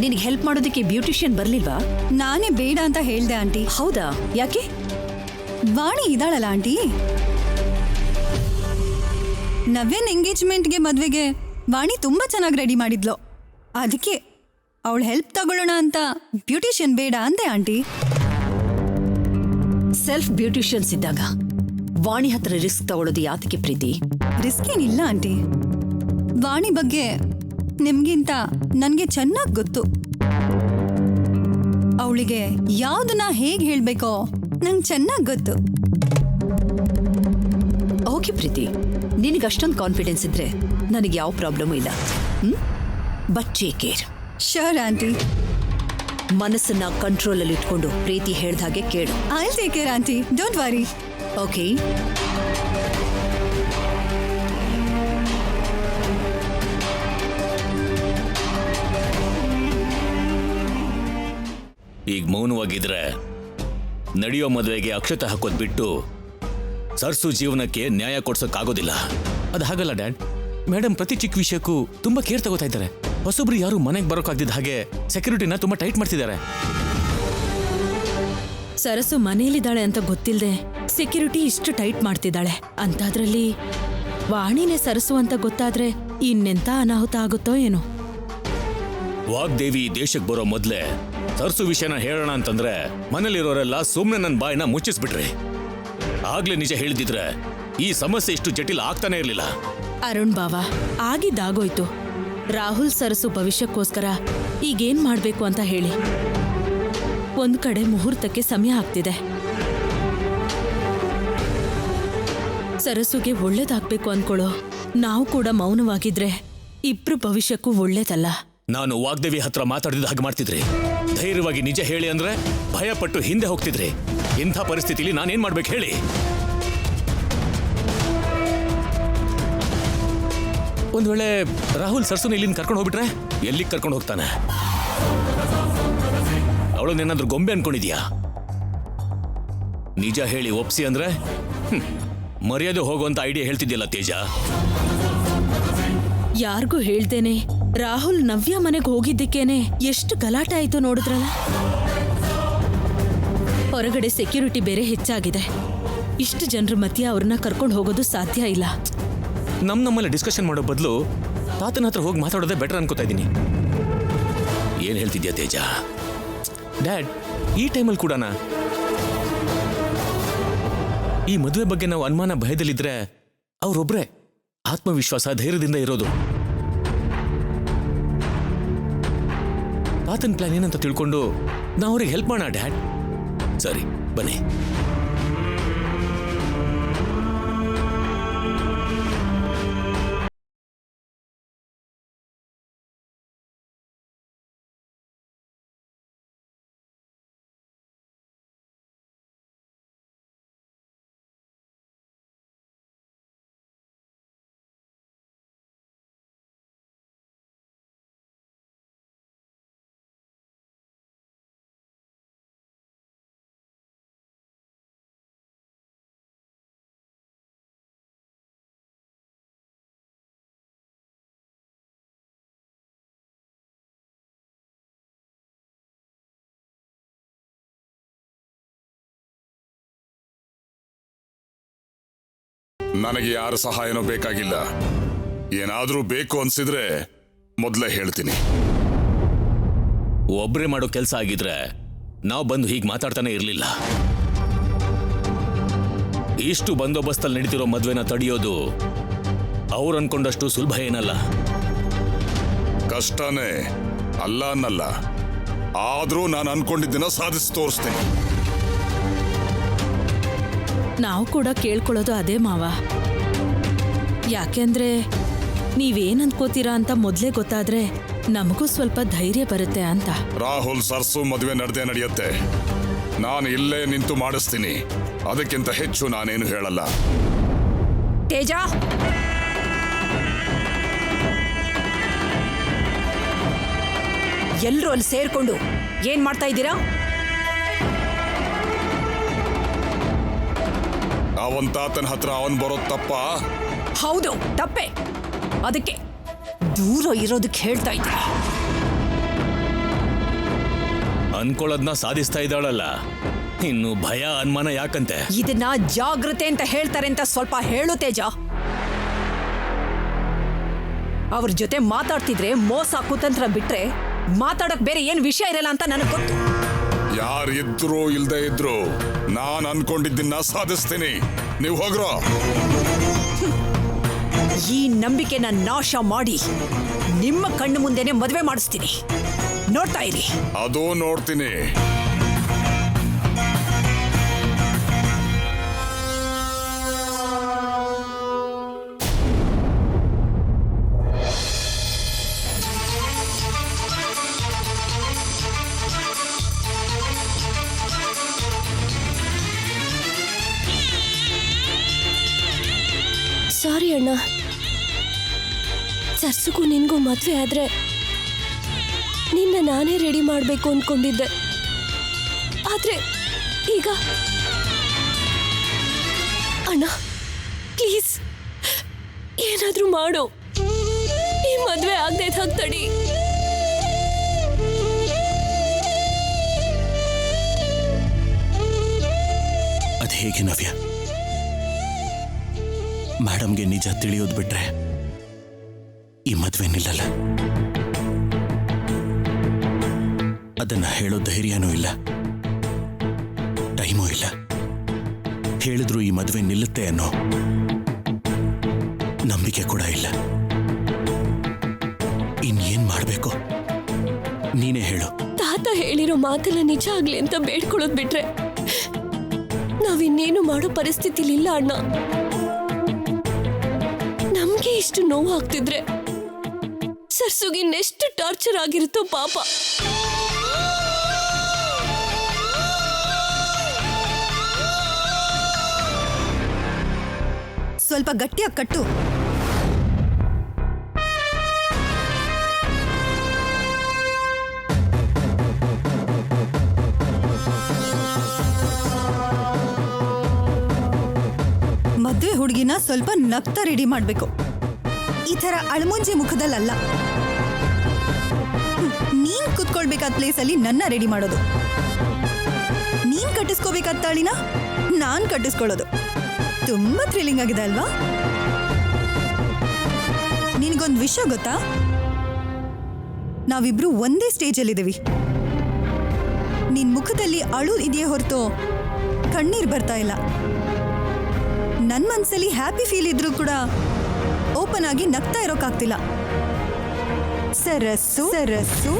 [SPEAKER 6] ನಿನಗೆ ಹೆಲ್ಪ್ ಮಾಡೋದಕ್ಕೆ ಬ್ಯೂಟಿಷಿಯನ್ ಬರ್ಲಿಲ್ವಾ?
[SPEAKER 2] ನಾನೇ ಬೇಡ ಅಂತ ಹೇಳ್ದೆ ಆಂಟಿ.
[SPEAKER 6] ಹೌದಾ? ಯಾಕೆ?
[SPEAKER 2] ವಾಣಿ ಇದ್ದಾಳಲ್ಲ ಆಂಟಿ, ನವ್ಯನ್ ಎಂಗೇಜ್ಮೆಂಟ್ಗೆ ಮದ್ವೆಗೆ ವಾಣಿ ತುಂಬಾ ಚೆನ್ನಾಗಿ ರೆಡಿ ಮಾಡಿದ್ಲು. ಅದಕ್ಕೆ ಅವಳ ಹೆಲ್ಪ್ ತಗೊಳ್ಳೋಣ ಅಂತ ಬ್ಯೂಟಿಷಿಯನ್ ಬೇಡ ಅಂದೆ ಆಂಟಿ.
[SPEAKER 6] ಸೆಲ್ಫ್ ಬ್ಯೂಟಿಷಿಯನ್ಸ್ ಇದ್ದಾಗ ವಾಣಿ ಹತ್ರ ರಿಸ್ಕ್ ತಗೊಳ್ಳೋದು ಯಾತಕ್ಕೆ ಪ್ರೀತಿ?
[SPEAKER 2] ರಿಸ್ಕ್ ಏನಿಲ್ಲ ಆಂಟಿ. ವಾಣಿ ಬಗ್ಗೆ ನಿಮ್ಗಿಂತ ನನ್ಗೆ ಚೆನ್ನಾಗಿ ಗೊತ್ತು. ಅವಳಿಗೆ ಯಾವ್ದನ್ನ ಹೇಗ್ ಹೇಳ್ಬೇಕೋ ನಂಗೆ ಚೆನ್ನಾಗಿ ಗೊತ್ತು.
[SPEAKER 6] ಓಕೆ ಪ್ರೀತಿ, ನಿನಗೆ ಅಷ್ಟೊಂದು ಕಾನ್ಫಿಡೆನ್ಸ್ ಇದ್ರೆ ನನಗೆ ಯಾವ ಪ್ರಾಬ್ಲಮೂ ಇಲ್ಲ. But take care.
[SPEAKER 2] Sure aunty.
[SPEAKER 6] ಮನಸ್ಸನ್ನ ಕಂಟ್ರೋಲಲ್ಲಿ ಇಟ್ಕೊಂಡು ಪ್ರೀತಿ ಹೇಳ್ದ ಹಾಗೆ ಕೇಳು.
[SPEAKER 2] I take care aunty, don't worry.
[SPEAKER 6] Okay.
[SPEAKER 10] ಈಗ ಮೌನವಾಗಿದ್ರೆ ನಡೆಯೋ ಮದುವೆಗೆ ಅಕ್ಷತೆ ಹಾಕೋದ್ ಬಿಟ್ಟು ಸರ್ಸು ಜೀವನಕ್ಕೆ ನ್ಯಾಯ ಕೊಡ್ಸೋಕ್ಕಾಗೋದಿಲ್ಲ.
[SPEAKER 3] ಅದು ಹಾಗಲ್ಲ ಡ್ಯಾಡ್. ಮೇಡಮ್ ಪ್ರತಿ ಚಿಕ್ಕ ವಿಷಯಕ್ಕೂ ತುಂಬಾ ಕೇರ್ ತಗೋತಾ ಇದ್ದಾರೆ. ಹೊಸೊಬ್ರು ಯಾರು ಮನೆಗೆ ಬರೋಕ್ಕಾಗ್ದಿದ್ದ ಹಾಗೆ ಸೆಕ್ಯೂರಿಟಿನ ತುಂಬಾ ಟೈಟ್ ಮಾಡ್ತಿದ್ದಾರೆ.
[SPEAKER 9] ಸರಸು ಮನೇಲಿದ್ದಾಳೆ ಅಂತ ಗೊತ್ತಿಲ್ಲದೆ ಸೆಕ್ಯೂರಿಟಿ ಇಷ್ಟು ಟೈಟ್ ಮಾಡ್ತಿದ್ದಾಳೆ. ಅಂತಾದ್ರಲ್ಲಿ ವಾಣಿನೇ ಸರಸು ಅಂತ ಗೊತ್ತಾದ್ರೆ ಇನ್ನೆಂತ ಅನಾಹುತ ಆಗುತ್ತೋ ಏನೋ.
[SPEAKER 10] ವಾಗ್ದೇವಿ ದೇಶಕ್ಕೆ ಬರೋ ಮೊದ್ಲೇ ಸರ್ಸು ವಿಷಯನ ಹೇಳೋಣ ಅಂತಂದ್ರೆ ಮನೇಲಿರೋರೆಲ್ಲ ಸುಮ್ಮನೆ ನನ್ನ ಬಾಯಿನ ಮುಚ್ಚಿಸ್ಬಿಟ್ರಿ. ಆಗ್ಲೇ ನಿಜ ಹೇಳಿದಿದ್ರೆ ಈ ಸಮಸ್ಯೆ ಇಷ್ಟು ಜಟಿಲ ಆಗ್ತಾನೆ ಇರಲಿಲ್ಲ.
[SPEAKER 9] ಅರುಣ್ ಬಾವಾ, ಆಗಿದ್ದಾಗೋಯ್ತು. ರಾಹುಲ್ ಸರಸು ಭವಿಷ್ಯಕ್ಕೋಸ್ಕರ ಈಗೇನ್ ಮಾಡ್ಬೇಕು ಅಂತ ಹೇಳಿ. ಒಂದ್ ಕಡೆ ಮುಹೂರ್ತಕ್ಕೆ ಸಮಯ ಆಗ್ತಿದೆ. ಸರಸುಗೆ ಒಳ್ಳೇದಾಗ್ಬೇಕು ಅನ್ಕೊಳ್ಳೋ ನಾವು ಕೂಡ ಮೌನವಾಗಿದ್ರೆ ಇಬ್ರು ಭವಿಷ್ಯಕ್ಕೂ ಒಳ್ಳೇದಲ್ಲ.
[SPEAKER 10] ನಾನು ವಾಗ್ದೇವಿ ಹತ್ರ ಮಾತಾಡಿದ ಹಾಗೆ ಮಾಡ್ತಿದ್ರಿ. ಧೈರ್ಯವಾಗಿ ನಿಜ ಹೇಳಿ ಅಂದ್ರೆ ಭಯಪಟ್ಟು ಹಿಂದೆ ಹೋಗ್ತಿದ್ರಿ. ಇಂಥ ಪರಿಸ್ಥಿತಿಲಿ ನಾನೇನ್ ಮಾಡ್ಬೇಕು ಹೇಳಿ?
[SPEAKER 3] ಒಂದ್ ವೇಳೆ ರಾಹುಲ್ ಸರ್ಸುನ ಇಲ್ಲಿಂದ ಕರ್ಕೊಂಡು ಹೋಗ್ಬಿಟ್ರೆ?
[SPEAKER 10] ಎಲ್ಲಿಗೆ ಕರ್ಕೊಂಡು ಹೋಗ್ತಾನೆ? ಅವಳನ್ನೇನಾದ್ರೂ ಗೊಂಬೆ ಅನ್ಕೊಂಡಿದ್ಯಾ? ನಿಜ ಹೇಳಿ ಒಪ್ಸಿ ಅಂದ್ರೆ ಮರ್ಯಾದೆ ಹೋಗುವಂತ ಐಡಿಯಾ ಹೇಳ್ತಿದ್ಯಲ್ಲ ತೇಜ.
[SPEAKER 9] ಯಾರಿಗೂ ಹೇಳ್ದೇನೆ ರಾಹುಲ್ ನವ್ಯ ಮನೆಗೆ ಹೋಗಿದ್ದಕ್ಕೇನೆ ಎಷ್ಟು ಗಲಾಟೆ ಆಯ್ತು ನೋಡಿದ್ರಲ್ಲ. ಹೊರಗಡೆ ಸೆಕ್ಯೂರಿಟಿ ಬೇರೆ ಹೆಚ್ಚಾಗಿದೆ. ಇಷ್ಟು ಜನರ ಮಧ್ಯೆ ಅವ್ರನ್ನ ಕರ್ಕೊಂಡು ಹೋಗೋದು ಸಾಧ್ಯ ಇಲ್ಲ.
[SPEAKER 3] ನಮ್ಮಲ್ಲಿ ಡಿಸ್ಕಷನ್ ಮಾಡೋ ಬದಲು ತಾತನ ಹತ್ರ ಹೋಗಿ ಮಾತಾಡೋದೇ ಬೆಟರ್ ಅನ್ಕೋತಾ ಇದ್ದೀನಿ.
[SPEAKER 10] ಏನ್ ಹೇಳ್ತಿದ್ಯಾ ತೇಜ?
[SPEAKER 3] ಡ್ಯಾಡ್, ಈ ಟೈಮಲ್ಲಿ ಕೂಡ ಈ ಮದುವೆ ಬಗ್ಗೆ ನಾವು ಅನುಮಾನ ಭಯದಲ್ಲಿದ್ರೆ ಅವ್ರೊಬ್ರೆ ಆತ್ಮವಿಶ್ವಾಸ ಧೈರ್ಯದಿಂದ ಇರೋದು. ತಾತನ ಪ್ಲಾನ್ ಏನಂತ ತಿಳ್ಕೊಂಡು ನಾವು ಅವ್ರಿಗೆ ಹೆಲ್ಪ್ ಮಾಡೋಣ ಡ್ಯಾಡ್.
[SPEAKER 10] ಸರಿ ಬನ್ನಿ.
[SPEAKER 5] ನನಗೆ ಯಾರ ಸಹಾಯನೂ ಬೇಕಾಗಿಲ್ಲ. ಏನಾದ್ರೂ ಬೇಕು ಅನ್ಸಿದ್ರೆ ಮೊದಲೇ ಹೇಳ್ತೀನಿ.
[SPEAKER 10] ಒಬ್ರೇ ಮಾಡೋ ಕೆಲಸ ಆಗಿದ್ರೆ ನಾವು ಬಂದು ಹೀಗೆ ಮಾತಾಡ್ತಾನೆ ಇರಲಿಲ್ಲ. ಇಷ್ಟು ಬಂದೋಬಸ್ತಲ್ಲಿ ನಡೀತಿರೋ ಮದ್ವೆನ ತಡೆಯೋದು ಅವ್ರು ಅನ್ಕೊಂಡಷ್ಟು ಸುಲಭ ಏನಲ್ಲ.
[SPEAKER 5] ಕಷ್ಟನೇ ಅಲ್ಲ ಅನ್ನಲ್ಲ, ಆದ್ರೂ ನಾನು ಅನ್ಕೊಂಡಿದ್ದನ್ನ ಸಾಧಿಸಿ ತೋರಿಸ್ತೀನಿ.
[SPEAKER 9] ನಾವು ಕೂಡ ಕೇಳ್ಕೊಳ್ಳೋದು ಅದೇ ಮಾವ. ಯಾಕೆಂದ್ರೆ ನೀವೇನ್ ಅನ್ಕೋತೀರಾ ಅಂತ ಮೊದ್ಲೇ ಗೊತ್ತಾದ್ರೆ ನಮಗೂ ಸ್ವಲ್ಪ ಧೈರ್ಯ ಬರುತ್ತೆ ಅಂತ.
[SPEAKER 5] ರಾಹುಲ್ ಸರ್ಸು ಮದುವೆ ನಡೆಯುತ್ತೆ. ನಾನು ಇಲ್ಲೇ ನಿಂತು ಮಾಡಿಸ್ತೀನಿ. ಅದಕ್ಕಿಂತ ಹೆಚ್ಚು ನಾನೇನು ಹೇಳಲ್ಲ.
[SPEAKER 6] ತೇಜ, ಎಲ್ರೂ ಅಲ್ಲಿ ಸೇರ್ಕೊಂಡು ಏನ್ ಮಾಡ್ತಾ ಇದ್ದೀರಾ?
[SPEAKER 5] ಅವನ್ ತಾತನ ಹತ್ರ ಅವನ್ ಬರೋದ್ ತಪ್ಪ?
[SPEAKER 6] ಹೌದು, ತಪ್ಪೆ. ಅದಕ್ಕೆ ದೂರ ಇರೋದಕ್ಕೆ ಹೇಳ್ತಾ ಇದ್ದೀನಿ.
[SPEAKER 10] ಅನ್ಕೊಳ್ಳೋದ್ನ ಸಾಧಿಸ್ತಾ ಇದ್ದಾಳಲ್ಲ, ಇನ್ನು ಭಯ ಅನುಮಾನ ಯಾಕಂತೆ?
[SPEAKER 6] ಇದನ್ನ ಜಾಗ್ರತೆ ಅಂತ ಹೇಳ್ತಾರೆ ಅಂತ ಸ್ವಲ್ಪ ಹೇಳು ತೇಜ. ಅವ್ರ ಜೊತೆ ಮಾತಾಡ್ತಿದ್ರೆ ಮೋಸ ಕುತಂತ್ರ ಬಿಟ್ರೆ ಮಾತಾಡಕ್ ಬೇರೆ ಏನ್ ವಿಷಯ ಇರಲ್ಲ ಅಂತ ನನಗೆ ಗೊತ್ತು.
[SPEAKER 5] ಯಾರಿದ್ರು ಇಲ್ದೇ ಇದ್ರು ನಾನ್ ಅನ್ಕೊಂಡಿದ್ದನ್ನ ಸಾಧಿಸ್ತೀನಿ. ನೀವು ಹೋಗ್ರೋ.
[SPEAKER 6] ಈ ನಂಬಿಕೆನ ನಾಶ ಮಾಡಿ ನಿಮ್ಮ ಕಣ್ಣು ಮುಂದೆನೆ ಮದುವೆ ಮಾಡಿಸ್ತೀನಿ. ನೋಡ್ತಾ ಇರಿ.
[SPEAKER 5] ಅದು ನೋಡ್ತೀನಿ.
[SPEAKER 7] ಸಾರಿ ಅಣ್ಣ, ಸರ್ಸುಗೂ ನಿನ್ಗೂ ಮದುವೆ ಆದ್ರೆ ನಿನ್ನ ನಾನೇ ರೆಡಿ ಮಾಡಬೇಕು ಅಂದ್ಕೊಂಡಿದ್ದೆ. ಆದ್ರೆ ಈಗ ಅಣ್ಣ ಪ್ಲೀಸ್ ಏನಾದ್ರೂ ಮಾಡು. ಈ ಮದುವೆ ಆಗದೆ ತಡಿ.
[SPEAKER 1] ಅದು ಹೇಗೆ ನವ್ಯ? ಮೇಡಮ್ಗೆ ನಿಜ ತಿಳಿಯೋದು ಬಿಟ್ರೆ ಈ ಮದುವೆ ನಿಲ್ಲಲ್ಲ. ಅದನ್ನ ಹೇಳೋ ಧೈರ್ಯನೂ ಇಲ್ಲ, ಟೈಮೂ ಇಲ್ಲ. ಹೇಳಿದ್ರು ಈ ಮದುವೆ ನಿಲ್ಲುತ್ತೆ ಅನ್ನೋ ನಂಬಿಕೆ ಕೂಡ ಇಲ್ಲ. ಇನ್ನೇನ್ ಮಾಡ್ಬೇಕು ನೀನೇ ಹೇಳು.
[SPEAKER 7] ತಾತ ಹೇಳಿರೋ ಮಾತೆಲ್ಲ ನಿಜ ಆಗ್ಲಿ ಅಂತ ಬೇಡ್ಕೊಳ್ಳೋದು ಬಿಟ್ರೆ ನಾವಿನ್ನೇನು ಮಾಡೋ ಪರಿಸ್ಥಿತಿಲಿಲ್ಲ ಅಣ್ಣ. ನಮ್ಗೆ ಇಷ್ಟು ನೋವು ಆಗ್ತಿದ್ರೆ ಸರ್ಸುಗೆ ಇನ್ನೆಷ್ಟು ಟಾರ್ಚರ್ ಆಗಿರುತ್ತೋ ಪಾಪ.
[SPEAKER 2] ಸ್ವಲ್ಪ ಗಟ್ಟಿಯಾಗಿ ಕಟ್ಟು. ಮದ್ವೆ ಹುಡುಗಿನ ಸ್ವಲ್ಪ ನಗ್ತಾ ರೆಡಿ ಮಾಡ್ಬೇಕು. ಈ ತರ ಅಳ್ಮುಂಜಿ ಮುಖದಲ್ಲ. ನೀನ್ ಕುತ್ಕೊಳ್ಬೇಕಾದ ಪ್ಲೇಸಲ್ಲಿ ನನ್ನ ರೆಡಿ ಮಾಡೋದು, ನೀನ್ ಕಟ್ಟಿಸ್ಕೋಬೇಕಾದ ತಾಳಿನ ನಾನ್ ಕಟ್ಟಿಸ್ಕೊಳ್ಳೋದು. ತುಂಬಾ ಥ್ರಿಲ್ಲಿಂಗ್ ಆಗಿದೆ ಅಲ್ವಾ? ನಿನಗೊಂದು ವಿಷಯ ಗೊತ್ತಾ? ನಾವಿಬ್ರು ಒಂದೇ ಸ್ಟೇಜಲ್ಲಿದ್ದೀವಿ. ನಿನ್ ಮುಖದಲ್ಲಿ ಅಳು ಇದೆಯೇ ಹೊರತು ಕಣ್ಣೀರ್ ಬರ್ತಾ ಇಲ್ಲ. ನನ್ನ ಮನ್ಸಲ್ಲಿ ಹ್ಯಾಪಿ ಫೀಲ್ ಇದ್ರೂ ಕೂಡ ಓಪನ್ ಆಗಿ ನಗ್ತಾ ಇರೋಕ್ಕಾಗ್ತಿಲ್ಲ. ಸರಸ್ಸು ಸರಸ್ಸು.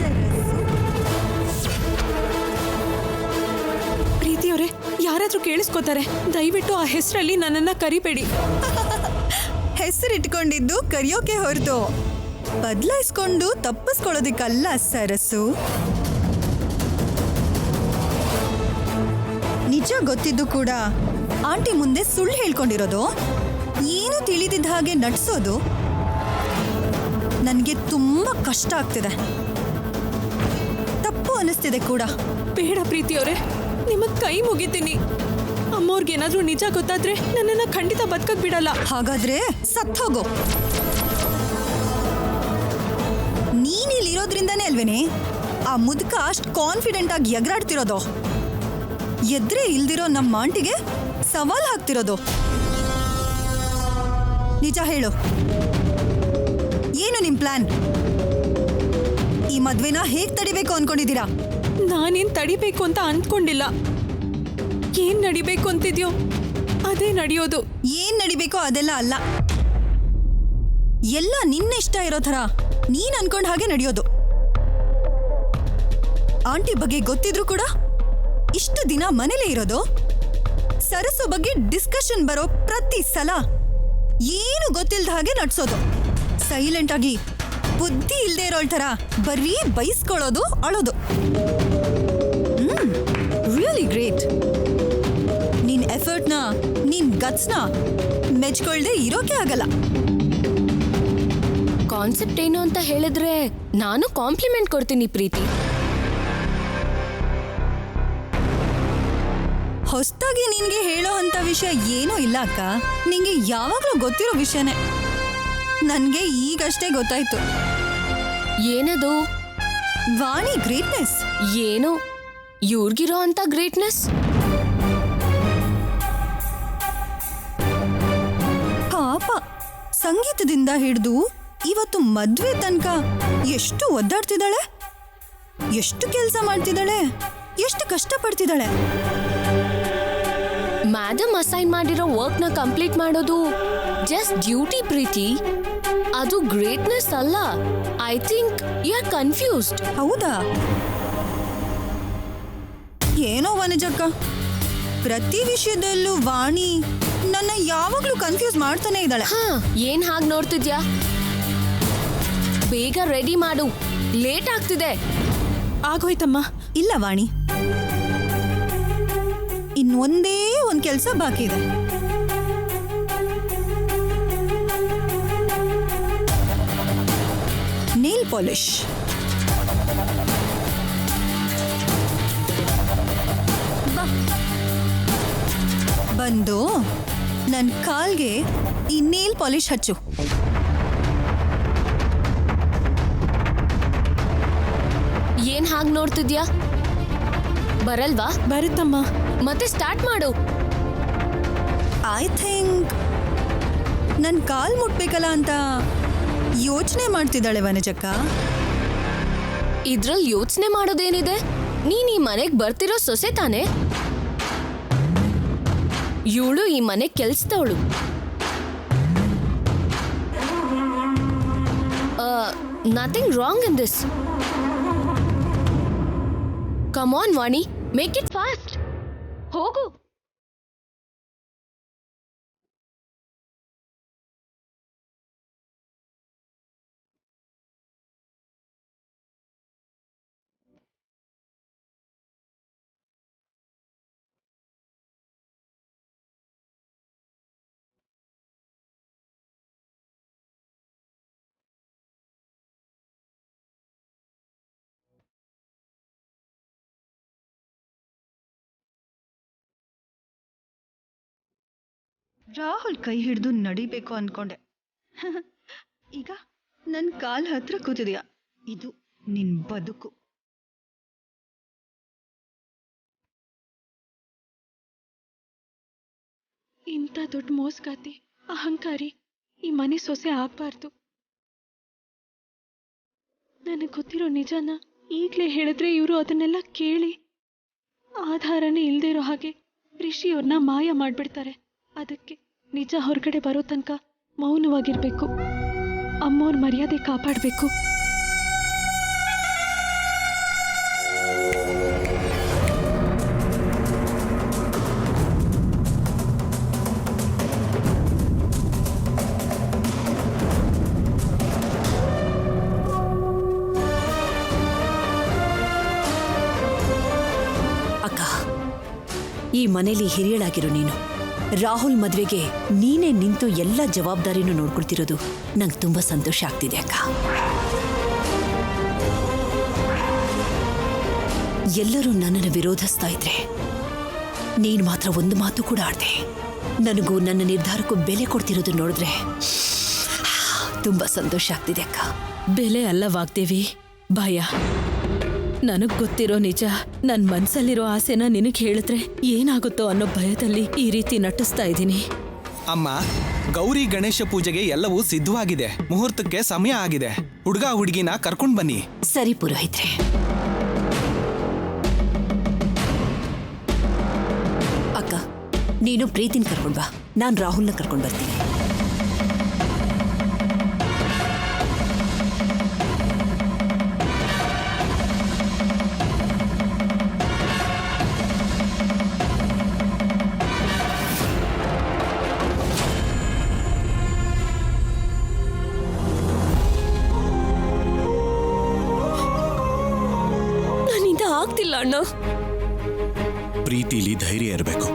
[SPEAKER 7] ಪ್ರೀತಿಯವರೇ, ಯಾರಾದ್ರೂ ಕೇಳಿಸ್ಕೋತಾರೆ, ದಯವಿಟ್ಟು ಆ ಹೆಸರಲ್ಲಿ ನನ್ನನ್ನ ಕರಿಬೇಡಿ.
[SPEAKER 2] ಹೆಸರಿಟ್ಕೊಂಡಿದ್ದು ಕರಿಯೋಕೆ ಹೊರತು ಬದಲಾಯಿಸ್ಕೊಂಡು ತಪ್ಪಿಸ್ಕೊಳ್ಳೋದಿಕ್ಕಲ್ಲ ಸರಸ್ಸು. ನಿಜ ಗೊತ್ತಿದ್ದು ಕೂಡ ಆಂಟಿ ಮುಂದೆ ಸುಳ್ಳು ಹೇಳ್ಕೊಂಡಿರೋದು, ಏನು ತಿಳಿದಿದ್ದ ಹಾಗೆ ನಡ್ಸೋದು ನನಗೆ ತುಂಬಾ ಕಷ್ಟ ಆಗ್ತಿದೆ. ತಪ್ಪು ಅನಿಸ್ತಿದೆ ಕೂಡ.
[SPEAKER 7] ಬೇಡ ಪ್ರೀತಿಯವರೇ, ನಿಮಗ್ ಕೈ ಮುಗಿತೀನಿ. ಅಮ್ಮವ್ರಿಗೇನಾದ್ರೂ ನಿಜ ಗೊತ್ತಾದ್ರೆ ನನ್ನನ್ನ ಖಂಡಿತ ಬದುಕಕ್ ಬಿಡಲ್ಲ.
[SPEAKER 2] ಹಾಗಾದ್ರೆ ಸತ್ತೋಗು. ನೀನಿಲ್ಲಿರೋದ್ರಿಂದಾನೇ ಅಲ್ವೇನೆ ಆ ಮುದುಕ ಅಷ್ಟು ಕಾನ್ಫಿಡೆಂಟ್ ಆಗಿ ಎಗರಾಡ್ತಿರೋದು. ಎದ್ರೆ ಇಲ್ದಿರೋ ನಮ್ಮ ಆಂಟಿಗೆ ಸವಾಲ್ ಹಾಕ್ತಿರೋದು. ನಿಜ ಹೇಳು, ಏನು ನಿಮ್ ಪ್ಲಾನ್? ಈ ಮದ್ವೆನ ಹೇಗ್ ತಡಿಬೇಕು ಅನ್ಕೊಂಡಿದ್ದೀರಾ?
[SPEAKER 7] ನಾನೇನ್ ತಡಿಬೇಕು ಅಂತ ಅಂದ್ಕೊಂಡಿಲ್ಲ. ಏನ್ ನಡಿಬೇಕು ಅಂತಿದ್ಯೋ ಅದೇ ನಡೆಯೋದು.
[SPEAKER 2] ಏನ್ ನಡಿಬೇಕೋ ಅದೆಲ್ಲ ಅಲ್ಲ, ಎಲ್ಲ ನಿನ್ನ ಇಷ್ಟ ಇರೋ ಥರ ನೀನ್ ಅನ್ಕೊಂಡ್ ಹಾಗೆ ನಡೆಯೋದು. ಆಂಟಿ ಬಗ್ಗೆ ಗೊತ್ತಿದ್ರು ಕೂಡ ಇಷ್ಟು ದಿನ ಮನೇಲೇ ಇರೋದು. ಸರಸು ಬಗ್ಗೆ ಡಿಸ್ಕಷನ್ ಬರೋ ಪ್ರತಿ ಸಲ ಏನು ಗೊತ್ತಿಲ್ದ ಹಾಗೆ ನಡ್ಸೋದು. ಸೈಲೆಂಟ್ ಆಗಿ ಬುದ್ಧಿ ಇಲ್ದೇ ಇರೋಳ್ ಥರ ಬರೀ ಬೈಸ್ಕೊಳ್ಳೋದು, ಅಳೋದು. Really great. ನಿನ್ ಎಫರ್ಟ್ನ, ನಿನ್ ಗಟ್ಸ್ನ ಮೆಚ್ಕೊಳ್ದೆ ಇರೋಕೆ ಆಗಲ್ಲ.
[SPEAKER 11] ಕಾನ್ಸೆಪ್ಟ್ ಏನು ಅಂತ ಹೇಳಿದ್ರೆ ನಾನು ಕಾಂಪ್ಲಿಮೆಂಟ್ ಕೊಡ್ತೀನಿ ಪ್ರೀತಿ.
[SPEAKER 2] ಹೊಸ್ದಾಗಿ ನಿನ್ಗೆ ಹೇಳೋ ಅಂತ ವಿಷಯ ಏನೂ ಇಲ್ಲ ಅಕ್ಕ. ನಿಂಗೆ ಯಾವಾಗ್ಲೂ ಗೊತ್ತಿರೋ ವಿಷಯನೇ. ನನ್ಗೆ ಈಗಷ್ಟೇ ಗೊತ್ತಾಯ್ತು.
[SPEAKER 11] ಏನದು?
[SPEAKER 2] ವಾಣಿ ಗ್ರೇಟ್ನೆಸ್.
[SPEAKER 11] ಏನು ಇವ್ರಿಗಿರೋ ಅಂತ ಗ್ರೇಟ್ನೆಸ್?
[SPEAKER 2] ಪಾಪ, ಸಂಗೀತದಿಂದ ಹಿಡಿದು ಇವತ್ತು ಮದ್ವೆ ತನಕ ಎಷ್ಟು ಒದ್ದಾಡ್ತಿದ್ದಾಳೆ, ಎಷ್ಟು ಕೆಲಸ ಮಾಡ್ತಿದ್ದಾಳೆ, ಎಷ್ಟು ಕಷ್ಟಪಡ್ತಿದ್ದಾಳೆ.
[SPEAKER 11] ಮ್ಯಾಡಮ್ ಅಸೈನ್ ಮಾಡಿರೋ ವರ್ಕ್ನ ಕಂಪ್ಲೀಟ್ ಮಾಡೋದು ಜಸ್ಟ್ ಡ್ಯೂಟಿ ಪ್ರೀತಿ, ಅದು ಗ್ರೇಟ್ನೆಸ್ ಅಲ್ಲ. I think you are confused.
[SPEAKER 2] ಹೌದಾ? ಏನೋ ವನಜಕ್ಕ, ಪ್ರತಿ ವಿಷಯದಲ್ಲೂ ವಾಣಿ ನನ್ನ ಯಾವಾಗ್ಲೂ ಕನ್ಫ್ಯೂಸ್ ಮಾಡ್ತಾನೆ ಇದ್ದಾಳೆ.
[SPEAKER 11] ಏನ್ ಹಾಗೆ ನೋಡ್ತಿದ್ಯಾ? ಬೇಗ ರೆಡಿ ಮಾಡು, ಲೇಟ್ ಆಗ್ತಿದೆ.
[SPEAKER 7] ಆಗೋಯ್ತಮ್ಮ.
[SPEAKER 2] ಇಲ್ಲ ವಾಣಿ, ಇನ್ನೊಂದೇ ಒಂದ್ ಕೆಲಸ ಬಾಕಿ ಇದೆ. Nail polish. ಬಂದು ನನ್ ಕಾಲ್ಗೆ ಈ ನೇಲ್ ಪಾಲಿಶ್ ಹಚ್ಚು.
[SPEAKER 11] ಏನ್ ಹಾಗೆ ನೋಡ್ತಿದ್ಯಾ? ಬರಲ್ವಾ?
[SPEAKER 7] ಬರುತ್ತಮ್ಮ.
[SPEAKER 11] ಮತ್ತೆ ಸ್ಟಾರ್ಟ್ ಮಾಡು.
[SPEAKER 2] ಐ ಥಿಂಕ್ ನನ್ ಕಾಲ್ ಮುಟ್ಬೇಕಲ್ಲ ಅಂತ ಯೋಚನೆ ಮಾಡ್ತಿದ್ದಾಳೆ ವನಜಕ್ಕ.
[SPEAKER 11] ಇದ್ರಲ್ಲಿ ಯೋಚನೆ ಮಾಡೋದೇನಿದೆ? ನೀನ್ ಈ ಮನೆಗ್ ಬರ್ತಿರೋ ಸೊಸೆ ತಾನೆ? ಇವಳು ಈ ಮನೆ ಕೆಲ್ಸದವಳು. Nothing wrong in this. Come on Vani, make it fast. ಹೋಗು.
[SPEAKER 2] ರಾಹುಲ್ ಕೈ ಹಿಡಿದು ನಡಿಬೇಕು ಅನ್ಕೊಂಡೆ. ಈಗ ನನ್ ಕಾಲ್ ಹತ್ರ ಕೂತಿದ್ಯಾ. ಇದು ನಿನ್ ಬದುಕು.
[SPEAKER 7] ಇಂಥ ದೊಡ್ಡ ಮೋಸಗಾತಿ, ಅಹಂಕಾರಿ ಈ ಮನೆ ಸೊಸೆ ಆಗ್ಬಾರ್ದು. ನನಗೆ ಗೊತ್ತಿರೋ ನಿಜನ ಈಗಲೇ ಹೇಳಿದ್ರೆ ಇವರು ಅದನ್ನೆಲ್ಲ ಕೇಳಿ ಆಧಾರನೇ ಇಲ್ದೇ ಇರೋ ಹಾಗೆ ರಿಷಿಯವ್ರನ್ನ ಮಾಯ ಮಾಡ್ಬಿಡ್ತಾರೆ. ಅದಕ್ಕೆ ನಿಜ ಹೊರಗಡೆ ಬರೋ ತನಕ ಮೌನವಾಗಿರ್ಬೇಕು. ಅಮ್ಮವ್ರ ಮರ್ಯಾದೆ ಕಾಪಾಡಬೇಕು.
[SPEAKER 6] ಅಕ್ಕ, ಈ ಮನೇಲಿ ಹಿರಿಯಳಾಗಿರೋ ನೀನು ರಾಹುಲ್ ಮದ್ವೆಗೆ ನೀನೇ ನಿಂತು ಎಲ್ಲ ಜವಾಬ್ದಾರಿನೂ ನೋಡ್ಕೊಳ್ತಿರೋದು ನಂಗೆ ತುಂಬಾ ಸಂತೋಷ ಆಗ್ತಿದೆ ಅಕ್ಕ. ಎಲ್ಲರೂ ನನ್ನನ್ನು ವಿರೋಧಿಸ್ತಾ ಇದ್ರೆ ನೀನು ಮಾತ್ರ ಒಂದು ಮಾತು ಕೂಡ ಆಡ್ದೆ ನನಗೂ ನನ್ನ ನಿರ್ಧಾರಕ್ಕೂ ಬೆಲೆ ಕೊಡ್ತಿರೋದು ನೋಡಿದ್ರೆ ತುಂಬಾ ಸಂತೋಷ ಆಗ್ತಿದೆ ಅಕ್ಕ.
[SPEAKER 9] ಬೆಲೆ ಅಲ್ಲ ವಾಗ್ದೇವಿ, ಭಯ. ನನಗ್ ಗೊತ್ತಿರೋ ನಿಜ, ನನ್ ಮನ್ಸಲ್ಲಿರೋ ಆಸೆನ ನಿನಗ್ ಹೇಳಿದ್ರೆ ಏನಾಗುತ್ತೋ ಅನ್ನೋ ಭಯದಲ್ಲಿ ಈ ರೀತಿ ನಟಿಸ್ತಾ ಇದ್ದೀನಿ.
[SPEAKER 12] ಅಮ್ಮ, ಗೌರಿ ಗಣೇಶ ಪೂಜೆಗೆ ಎಲ್ಲವೂ ಸಿದ್ಧವಾಗಿದೆ. ಮುಹೂರ್ತಕ್ಕೆ ಸಮಯ ಆಗಿದೆ. ಹುಡುಗ ಹುಡುಗಿನ ಕರ್ಕೊಂಡ್ ಬನ್ನಿ.
[SPEAKER 6] ಸರಿ ಪುರೋಹಿತ್ರೆ. ಅಕ್ಕ, ನೀನು ಪ್ರೀತಿನ ಕರ್ಕೊಂಡ್ ಬಾ, ನಾನು ರಾಹುಲ್ನ ಕರ್ಕೊಂಡ್ ಬರ್ತೀನಿ.
[SPEAKER 11] ಆಗ್ತಿಲ್ಲ ಅಣ್ಣ.
[SPEAKER 1] ಪ್ರೀತಿಲಿ ಧೈರ್ಯ ಇರಬೇಕು.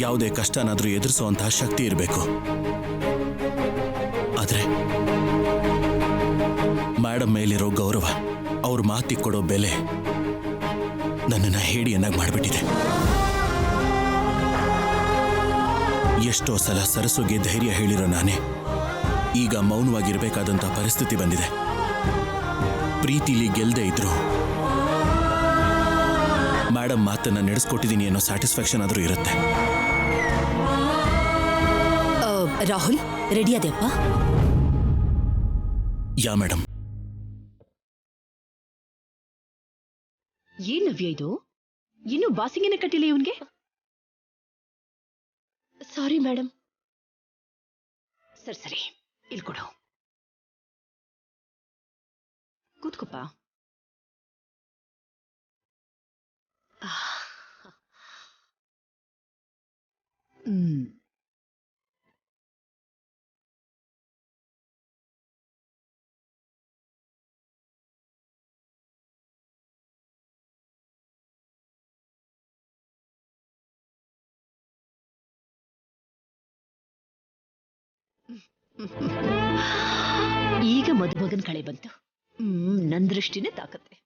[SPEAKER 1] ಯಾವುದೇ ಕಷ್ಟನಾದ್ರೂ ಎದುರಿಸುವಂತಹ ಶಕ್ತಿ ಇರಬೇಕು. ಆದ್ರೆ ಮೇಡಮ್ ಮೇಲಿರೋ ಗೌರವ, ಅವ್ರ ಮಾತಿಗೆ ಕೊಡೋ ಬೆಲೆ ನನ್ನನ್ನ ಹೇಡಿಯನ್ನಾಗಿ ಮಾಡಿಬಿಟ್ಟಿದೆ. ಎಷ್ಟೋ ಸಲ ಸರಸುಗೆ ಧೈರ್ಯ ಹೇಳಿರೋ ನಾನೇ ಈಗ ಮೌನವಾಗಿರ್ಬೇಕಾದಂಥ ಪರಿಸ್ಥಿತಿ ಬಂದಿದೆ. ಪ್ರೀತಿಲಿ ಗೆಲ್ದೇ ಇದ್ರು ಮೇಡಮ್ ಮಾತನ್ನ ನಡೆಸ್ಕೊಟ್ಟಿದ್ದೀನಿ ಅನ್ನೋ ಸ್ಯಾಟಿಸ್ಫ್ಯಾಕ್ಷನ್ ಆದ್ರೂ ಇರುತ್ತೆ.
[SPEAKER 6] ರಾಹುಲ್, ರೆಡಿ ಅದೆಯಪ್ಪ?
[SPEAKER 1] Yeah madam.
[SPEAKER 6] ಏನ್ ನವ್ಯ ಇದು? ಇನ್ನು ಬಾಸಿಂಗೇನೆ ಕಟ್ಟಿಲ್ಲ ಇವನ್ಗೆ?
[SPEAKER 11] Sorry madam.
[SPEAKER 6] ಸರಿ ಇಲ್ಲಿ ಕೊಡು. ಕೂತ್ಕೊಪ್ಪ. ಈಗ ಮದುಮಗನ ಕಳೆ ಬಂತು. ನನ್ನ ದೃಷ್ಟಿನೇ ತಾಕತ್ತೆ.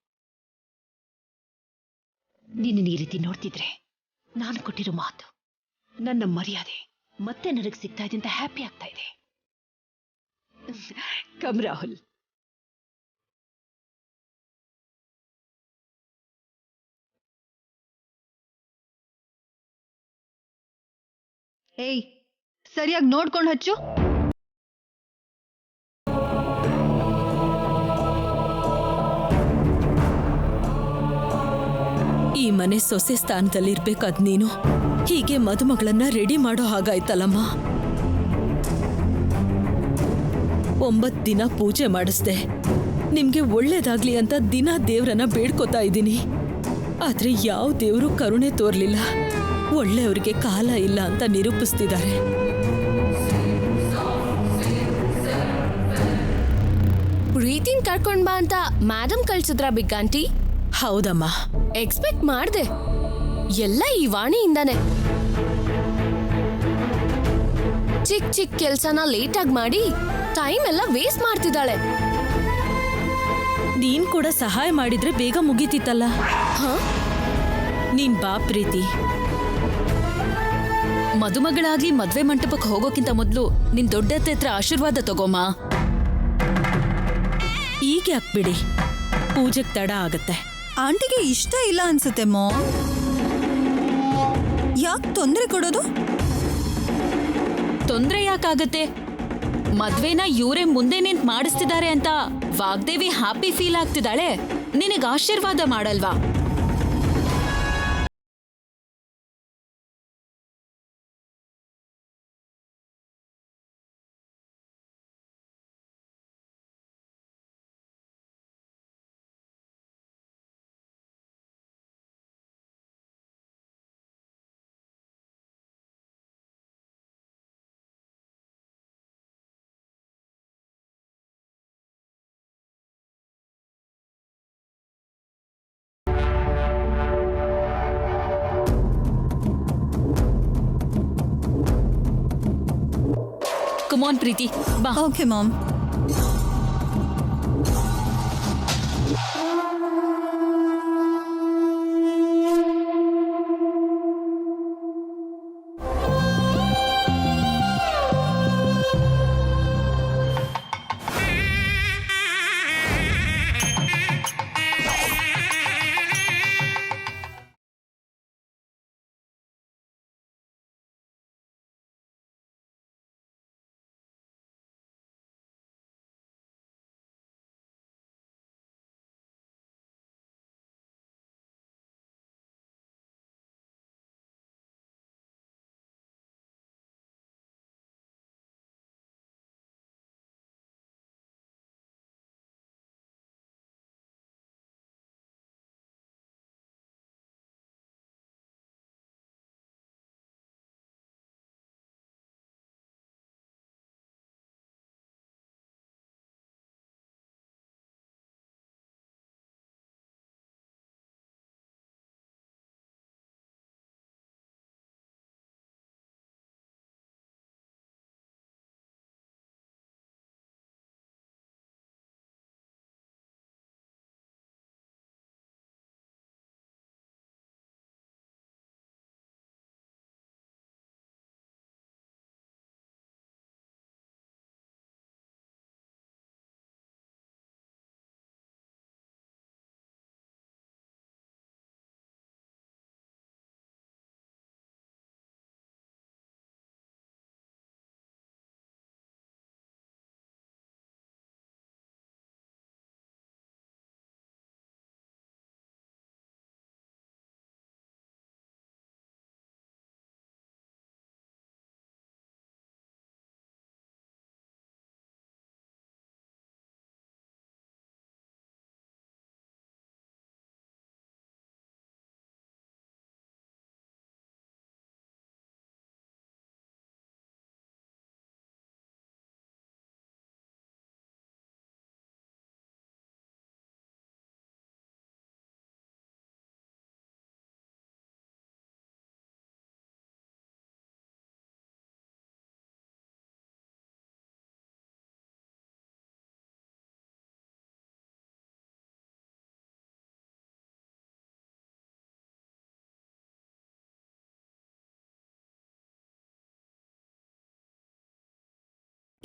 [SPEAKER 6] ನಿನ್ನ ಈ ರೀತಿ ನೋಡ್ತಿದ್ರೆ ನಾನು ಕೊಟ್ಟಿರೋ ಮಾತು, ನನ್ನ ಮರ್ಯಾದೆ ಮತ್ತೆ ನನಗೆ ಸಿಗ್ತಾ ಇದೆ ಅಂತ ಹ್ಯಾಪಿ ಆಗ್ತಾ ಇದೆ. ಕಮ್ ರಾಹುಲ್.
[SPEAKER 2] ಏಯ್, ಸರಿಯಾಗಿ ನೋಡ್ಕೊಂಡು ಹಚ್ಚು.
[SPEAKER 9] ಈ ಮನೆ ಸೊಸೆ ಸ್ಥಾನದಲ್ಲಿರ್ಬೇಕಾದ್ ನೀನು ಹೀಗೆ ಮದುಮಗಳನ್ನ ರೆಡಿ ಮಾಡೋ ಹಾಗಾಯ್ತಲ್ಲಮ್ಮ. 9 ದಿನ ಪೂಜೆ ಮಾಡಿಸ್ದೆ. ನಿಮ್ಗೆ ಒಳ್ಳೇದಾಗ್ಲಿ ಅಂತ ದಿನ ದೇವ್ರನ್ನ ಬೇಡ್ಕೋತಾ ಇದ್ದೀನಿ. ಆದ್ರೆ ಯಾವ ದೇವ್ರು ಕರುಣೆ ತೋರ್ಲಿಲ್ಲ. ಒಳ್ಳೆಯವ್ರಿಗೆ ಕಾಲ ಇಲ್ಲ ಅಂತ ನಿರೂಪಿಸ್ತಿದ್ದಾರೆ.
[SPEAKER 11] ಪ್ರೀತಿನ್ ಕರ್ಕೊಂಡ್ ಬಾ ಅಂತ ಮೇಡಮ್ ಕಳ್ಸಿದ್ರ ಬಿಗ್ ಆಂಟಿ?
[SPEAKER 9] ಹೌದಮ್ಮ.
[SPEAKER 11] ಎಕ್ಸ್ಪೆಕ್ಟ್ ಮಾಡ್ದೆ. ಎಲ್ಲ ಈ ವಾಣಿಯಿಂದಾನೆ. ಚಿಕ್ಕ ಚಿಕ್ಕ ಕೆಲ್ಸನ ಲೇಟಾಗಿ ಮಾಡಿ ಟೈಮ್ ಎಲ್ಲ ವೇಸ್ಟ್ ಮಾಡ್ತಿದ್ದಾಳೆ.
[SPEAKER 9] ನೀನ್ ಕೂಡ ಸಹಾಯ ಮಾಡಿದ್ರೆ ಬೇಗ ಮುಗೀತಿತ್ತಲ್ಲ. ನೀನ್ ಬಾ ಪ್ರೀತಿ.
[SPEAKER 13] ಮದುಮಗಳಾಗಿ ಮದ್ವೆ ಮಂಟಪಕ್ಕೆ ಹೋಗೋಕ್ಕಿಂತ ಮೊದಲು ನಿನ್ ದೊಡ್ಡತ್ತೆ ಹತ್ರ ಆಶೀರ್ವಾದ ತಗೋಮ್ಮ.
[SPEAKER 9] ಈಗ ಯಾಕ್ಬಿಡಿ, ಪೂಜೆಗೆ ತಡ ಆಗತ್ತೆ.
[SPEAKER 2] ಆಂಟಿಗೆ ಇಷ್ಟ ಇಲ್ಲ ಅನ್ಸುತ್ತೆ ಮೋ. ಯಾಕೆ ತೊಂದರೆ ಕೊಡೋದು?
[SPEAKER 13] ತೊಂದ್ರೆ ಯಾಕಾಗತ್ತೆ? ಮದ್ವೆನ ಇವರೇ ಮುಂದೆ ನಿಂತ್ ಮಾಡಿಸ್ತಿದ್ದಾರೆ ಅಂತ ವಾಗ್ದೇವಿ ಹ್ಯಾಪಿ ಫೀಲ್ ಆಗ್ತಿದ್ದಾಳೆ. ನಿನಗೆ ಆಶೀರ್ವಾದ ಮಾಡಲ್ವಾ? Come on, Preeti. Ba.
[SPEAKER 2] Okay, Mom.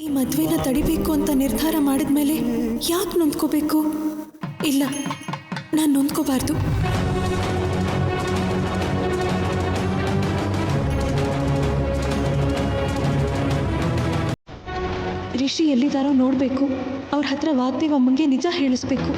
[SPEAKER 7] ಈ ಮದುವೆನ ತಡಿಬೇಕು ಅಂತ ನಿರ್ಧಾರ ಮಾಡಿದ್ಮೇಲೆ ಯಾಕೆ ನೊಂದ್ಕೋಬೇಕು? ಇಲ್ಲ, ನಾನು ನೊಂದ್ಕೋಬಾರ್ದು. ರಿಷಿ ಎಲ್ಲಿದ್ದಾರೋ ನೋಡಬೇಕು. ಅವ್ರ ಹತ್ರ ವಾಗ್ದೇವ್ ಅಮ್ಮಂಗೆ ನಿಜ ಹೇಳಿಸ್ಬೇಕು.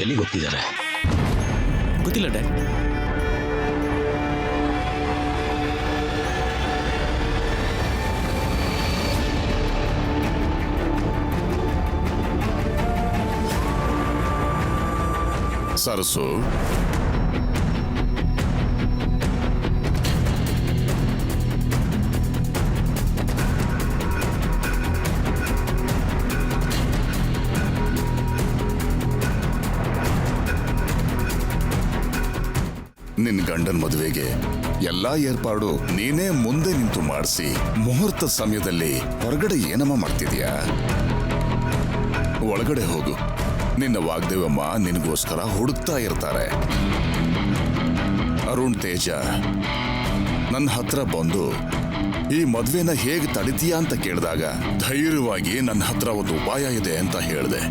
[SPEAKER 1] ಎಲ್ಲಿಗೆ ಹೋಗ್ತಿದ್ದಾರೆ
[SPEAKER 3] ಗೊತ್ತಿಲ್ಲ ಡ್ಯಾಡ್.
[SPEAKER 5] ಸರಸು, ನಿನ್ ಗಂಡನ್ ಮದುವೆಗೆ ಎಲ್ಲಾ ಏರ್ಪಾಡು ನೀನೇ ಮುಂದೆ ನಿಂತು ಮಾಡಿಸಿ ಮುಹೂರ್ತದ ಸಮಯದಲ್ಲಿ ಹೊರಗಡೆ ಏನಮ್ಮ ಮಾಡ್ತಿದ್ಯಾ? ಒಳಗಡೆ ಹೋಗು. ನಿನ್ನ ವಾಗ್ದೇವಮ್ಮ ನಿನಗೋಸ್ಕರ ಹುಡುಕ್ತಾ ಇರ್ತಾರೆ. ಅರುಣ್ ತೇಜ ನನ್ನ ಹತ್ರ ಬಂದು ಈ ಮದ್ವೆನ ಹೇಗೆ ತಡಿತೀಯಾ ಅಂತ ಕೇಳಿದಾಗ ಧೈರ್ಯವಾಗಿ ನನ್ನ ಹತ್ರ ಒಂದು ಉಪಾಯ ಇದೆ ಅಂತ ಹೇಳಿದೆ.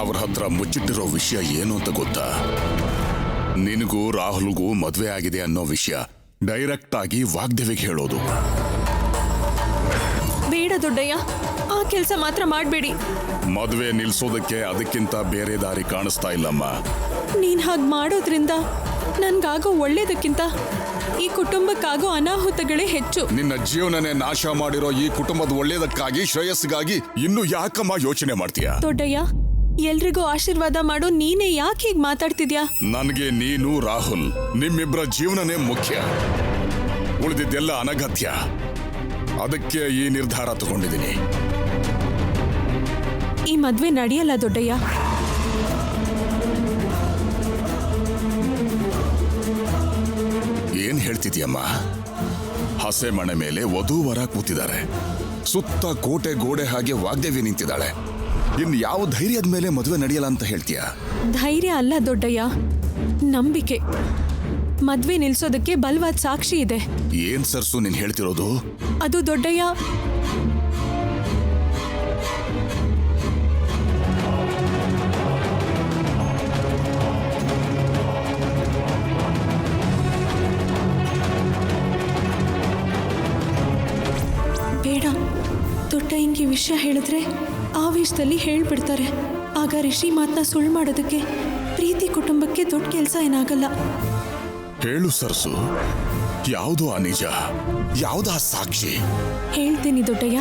[SPEAKER 5] ಅವ್ರ ಹತ್ರ ಮುಚ್ಚಿಟ್ಟಿರೋ ವಿಷಯ ಏನು ಅಂತ ಗೊತ್ತಾ? ನಿನಗೂ ರಾಹುಲ್ಗೂ ಮದ್ವೆ ಆಗಿದೆ ಅನ್ನೋ ವಿಷಯ ಡೈರೆಕ್ಟ್ ಆಗಿ ವಾಗ್ದೇವಿಗೆ ಹೇಳೋದು.
[SPEAKER 7] ಬೇಡ ದೊಡ್ಡಯ್ಯ, ಆ ಕೆಲಸ ಮಾತ್ರ ಮಾಡಬೇಡಿ.
[SPEAKER 5] ಮದ್ವೆ ನಿಲ್ಸೋದಕ್ಕೆ ಅದಕ್ಕಿಂತ ಬೇರೆ ದಾರಿ ಕಾಣಿಸ್ತಾ ಇಲ್ಲಮ್ಮ.
[SPEAKER 7] ನೀನ್ ಹಾಗೆ ಮಾಡೋದ್ರಿಂದ ನನ್ಗಾಗೋ ಒಳ್ಳೇದಕ್ಕಿಂತ ಈ ಕುಟುಂಬಕ್ಕಾಗೋ ಅನಾಹುತಗಳೇ ಹೆಚ್ಚು.
[SPEAKER 5] ನಿನ್ನ ಜೀವನನೇ ನಾಶ ಮಾಡಿರೋ ಈ ಕುಟುಂಬದ ಒಳ್ಳೇದಕ್ಕಾಗಿ, ಶ್ರೇಯಸ್ಸಿಗಾಗಿ ಇನ್ನು ಯಾಕಮ್ಮ ಯೋಚನೆ ಮಾಡ್ತೀಯ?
[SPEAKER 7] ದೊಡ್ಡಯ್ಯ, ಎಲ್ರಿಗೂ ಆಶೀರ್ವಾದ ಮಾಡು. ನೀನೇ ಯಾಕೆ ಹೀಗೆ ಮಾತಾಡ್ತಿದ್ಯಾ?
[SPEAKER 5] ನನಗೆ ನೀನು ರಾಹುಲ್ ನಿಮ್ಮಿಬ್ಬರ ಜೀವನನೇ ಮುಖ್ಯ, ಉಳಿದಿದ್ದೆಲ್ಲ ಅನಗತ್ಯ. ಅದಕ್ಕೆ ಈ ನಿರ್ಧಾರ ತಗೊಂಡಿದ್ದೀನಿ.
[SPEAKER 7] ಈ ಮದ್ವೆ ನಡೆಯಲ್ಲ ದೊಡ್ಡಯ್ಯ.
[SPEAKER 5] ಏನ್ ಹೇಳ್ತಿದ್ಯಮ್ಮ? ಹಸೆ ಮಣೆ ಮೇಲೆ ವಧೂವರ ಕೂತಿದ್ದಾರೆ, ಸುತ್ತ ಕೋಟೆ ಗೋಡೆ ಹಾಗೆ ವಾಗ್ದೇವಿ ನಿಂತಿದ್ದಾಳೆ. ಇನ್ ಯಾವ ಧೈರ್ಯದ ಮೇಲೆ ಮದುವೆ ನಡೆಯಲ್ಲ ಅಂತ ಹೇಳ್ತೀಯ?
[SPEAKER 7] ಧೈರ್ಯ ಅಲ್ಲ ದೊಡ್ಡಯ್ಯ, ನಂಬಿಕೆ. ಮದ್ವೆ ನಿಲ್ಸೋದಕ್ಕೆ ಬಲವಾದ ಸಾಕ್ಷಿ ಇದೆ.
[SPEAKER 5] ಏನ್ ಸರ್ಸು ನೀನ್ ಹೇಳ್ತಿರೋದು?
[SPEAKER 7] ಅದು ದೊಡ್ಡಯ್ಯ, ಬೇಡ. ದೊಡ್ಡಯ್ಯಂಗೆ ವಿಷಯ ಹೇಳಿದ್ರೆ ಆವೇಶದಲ್ಲಿ ಹೇಳ್ಬಿಡ್ತಾರೆ. ಆಗ ರಿಷಿ ಮಾತನ್ನ ಸುಳ್ಳು ಮಾಡೋದಕ್ಕೆ ಪ್ರೀತಿ ಕುಟುಂಬಕ್ಕೆ ದೊಡ್ಡ ಕೆಲಸ ಏನಾಗಲ್ಲ.
[SPEAKER 5] ಹೇಳು ಸರ್ಸು, ಯಾವುದು ಆ ನಿಜ, ಯಾವುದಾ ಸಾಕ್ಷಿ?
[SPEAKER 7] ಹೇಳ್ತೀನಿ ದೊಡ್ಡಯ್ಯ,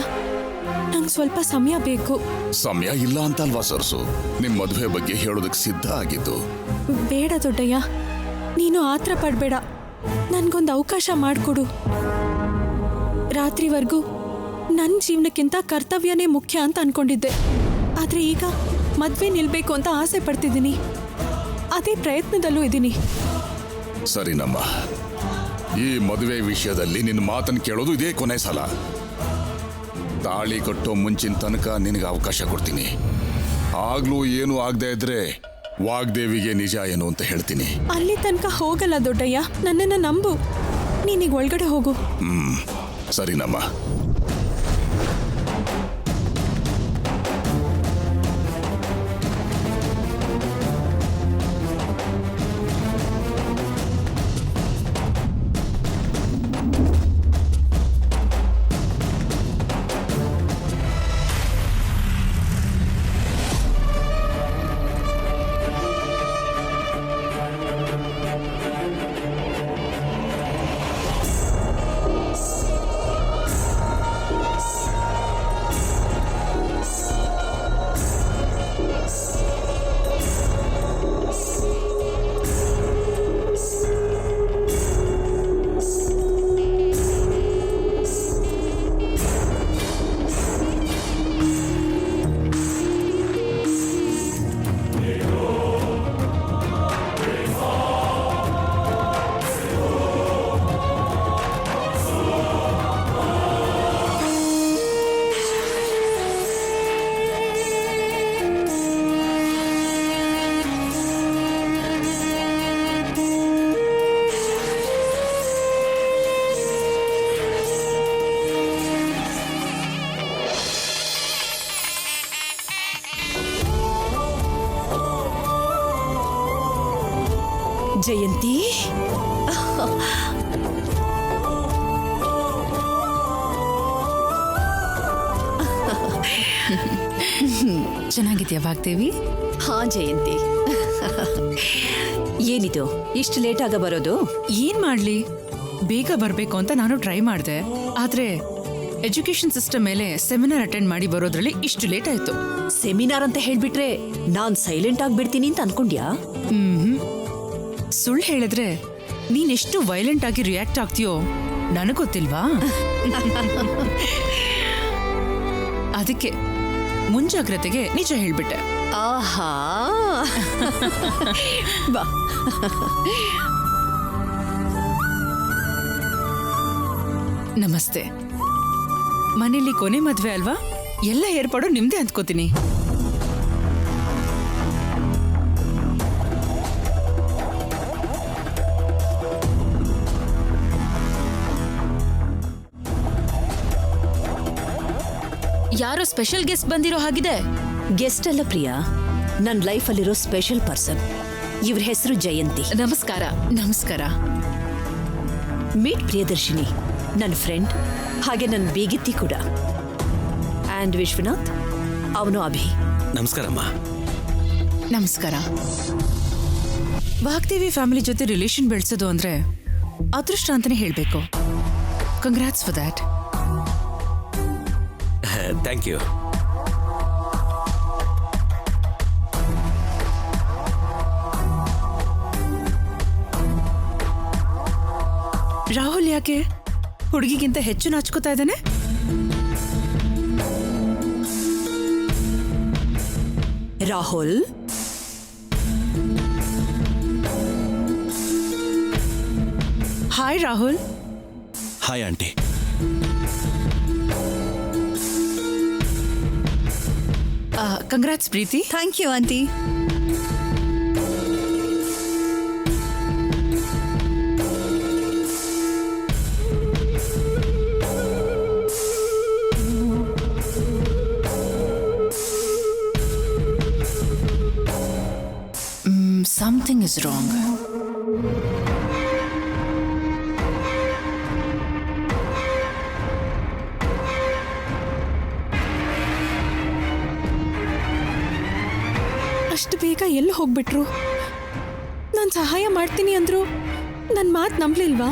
[SPEAKER 7] ನಂಗೆ ಸ್ವಲ್ಪ ಸಮಯ ಬೇಕು.
[SPEAKER 5] ಸಮಯ ಇಲ್ಲ ಅಂತಲ್ವಾ ಸರ್ಸು ನಿಮ್ ಮದುವೆ ಬಗ್ಗೆ ಹೇಳೋದಕ್ಕೆ ಸಿದ್ಧ ಆಗಿದ್ದು?
[SPEAKER 7] ಬೇಡ ದೊಡ್ಡಯ್ಯ, ನೀನು ಆತ್ರ ಪಡ್ಬೇಡ. ನನ್ಗೊಂದು ಅವಕಾಶ ಮಾಡಿಕೊಡು. ರಾತ್ರಿವರೆಗೂ ನನ್ನ ಜೀವನಕ್ಕಿಂತ ಕರ್ತವ್ಯನೇ ಮುಖ್ಯ ಅಂತ ಅನ್ಕೊಂಡಿದ್ದೆ. ಆದರೆ ಈಗ ಮದ್ವೆ ನಿಲ್ಬೇಕು ಅಂತ ಆಸೆ ಪಡ್ತಿದ್ದೀನಿ. ಅದೇ ಪ್ರಯತ್ನದಲ್ಲೂ ಇದ್ದೀನಿ.
[SPEAKER 5] ಸರಿನಮ್ಮ, ಈ ಮದುವೆ ವಿಷಯದಲ್ಲಿ ನಿನ್ನ ಮಾತನ್ನು ಕೇಳೋದು ಇದೇ ಕೊನೆ ಸಲ. ತಾಳಿ ಕಟ್ಟೋ ಮುಂಚಿನ ತನಕ ನಿನಗೆ ಅವಕಾಶ ಕೊಡ್ತೀನಿ. ಆಗ್ಲೂ ಏನು ಆಗದೆ ಇದ್ರೆ ವಾಗ್ದೇವಿಗೆ ನಿಜ ಏನು ಅಂತ ಹೇಳ್ತೀನಿ.
[SPEAKER 7] ಅಲ್ಲಿ ತನಕ ಹೋಗಲ್ಲ ದೊಡ್ಡಯ್ಯ, ನನ್ನನ್ನು ನಂಬು. ನೀನೀಗ ಒಳಗಡೆ ಹೋಗು.
[SPEAKER 5] ಸರಿನಮ್ಮ.
[SPEAKER 6] ಜಯಂತಿ
[SPEAKER 2] ಚೆನ್ನಾಗಿದ್ಯಾ ವಾಗ್ದೇವಿ?
[SPEAKER 6] ಹಾ ಜಯಂತಿ. ಏನಿದು ಇಷ್ಟು ಲೇಟ್ ಆಗ ಬರೋದು?
[SPEAKER 14] ಏನ್ ಮಾಡ್ಲಿ, ಬೇಗ ಬರ್ಬೇಕು ಅಂತ ನಾನು ಟ್ರೈ ಮಾಡಿದೆ. ಆದ್ರೆ ಎಜುಕೇಶನ್ ಸಿಸ್ಟಮ್ ಮೇಲೆ ಸೆಮಿನಾರ್ ಅಟೆಂಡ್ ಮಾಡಿ ಬರೋದ್ರಲ್ಲಿ ಇಷ್ಟು ಲೇಟ್ ಆಯ್ತು.
[SPEAKER 6] ಸೆಮಿನಾರ್ ಅಂತ ಹೇಳ್ಬಿಟ್ರೆ ನಾನ್ ಸೈಲೆಂಟ್ ಆಗ್ಬಿಡ್ತೀನಿ ಅಂತ ಅನ್ಕೊಂಡ್ಯಾ?
[SPEAKER 14] ಸುಳ್ಳು ಹೇಳಿದ್ರೆ ನೀನ್ ಎಷ್ಟು ವೈಲೆಂಟ್ ಆಗಿ ರಿಯಾಕ್ಟ್ ಆಗ್ತೀಯೋ ನನಗೊತ್ತಿಲ್ವಾ? ಅದಕ್ಕೆ ಮುಂಜಾಗ್ರತೆಗೆ ನಿಜ ಹೇಳ್ಬಿಟ್ಟೆ.
[SPEAKER 6] ಆಹಾ ಬಾ.
[SPEAKER 14] ನಮಸ್ತೆ. ಮನೇಲಿ ಕೊನೆ ಮದ್ವೆ ಅಲ್ವಾ, ಎಲ್ಲ ಏರ್ಪಾಡು ನಿಮ್ದೇ ಅಂದ್ಕೋತೀನಿ.
[SPEAKER 13] ಯಾರೋ ಸ್ಪೆಷಲ್ ಗೆಸ್ಟ್ ಬಂದಿರೋ ಹಾಗಿದೆ.
[SPEAKER 6] ಗೆಸ್ಟ್ ಅಲ್ಲ ಪ್ರಿಯಾ, ನನ್ನ ಲೈಫಲ್ಲಿರೋ ಸ್ಪೆಷಲ್ ಪರ್ಸನ್. ಇವ್ರ ಹೆಸರು ಜಯಂತಿ.
[SPEAKER 13] ನಮಸ್ಕಾರ.
[SPEAKER 14] ನಮಸ್ಕಾರ.
[SPEAKER 6] ಮೀಟ್ ಪ್ರಿಯದರ್ಶಿನಿ, ನನ್ನ ಫ್ರೆಂಡ್, ಹಾಗೆ ನನ್ನ ಬೇಗಿತ್ತಿ ಕೂಡ. ಆ್ಯಂಡ್ ವಿಶ್ವನಾಥ್, ಅವನು ಅಭಿ.
[SPEAKER 4] ನಮಸ್ಕಾರಮ್ಮ.
[SPEAKER 14] ನಮಸ್ಕಾರ. ವಾಗ್ದೇವಿ ಫ್ಯಾಮಿಲಿ ಜೊತೆ ರಿಲೇಷನ್ ಬೆಳೆಸೋದು ಅಂದ್ರೆ ಅದೃಷ್ಟ ಅಂತಾನೆ ಹೇಳ್ಬೇಕು. Congrats for that.
[SPEAKER 4] Thank you.
[SPEAKER 14] Rahul ಯಾಕೆ ಹುಡುಗಿಗಿಂತ ಹೆಚ್ಚು ನಾಚ್ಕೋತಾ ಇದ್ದಾನೆ?
[SPEAKER 6] Rahul,
[SPEAKER 14] hi Rahul.
[SPEAKER 1] Hi aunty.
[SPEAKER 14] Congrats Preethi.
[SPEAKER 2] Thank you aunty.
[SPEAKER 14] Something is wrong.
[SPEAKER 7] ಅಷ್ಟು ಬೇಗ ಎಲ್ಲಿ ಹೋಗ್ಬಿಟ್ರು? ನಾನು ಸಹಾಯ ಮಾಡ್ತೀನಿ ಅಂದ್ರು ನನ್ನ ಮಾತು ನಂಬಲಿಲ್ವಾ?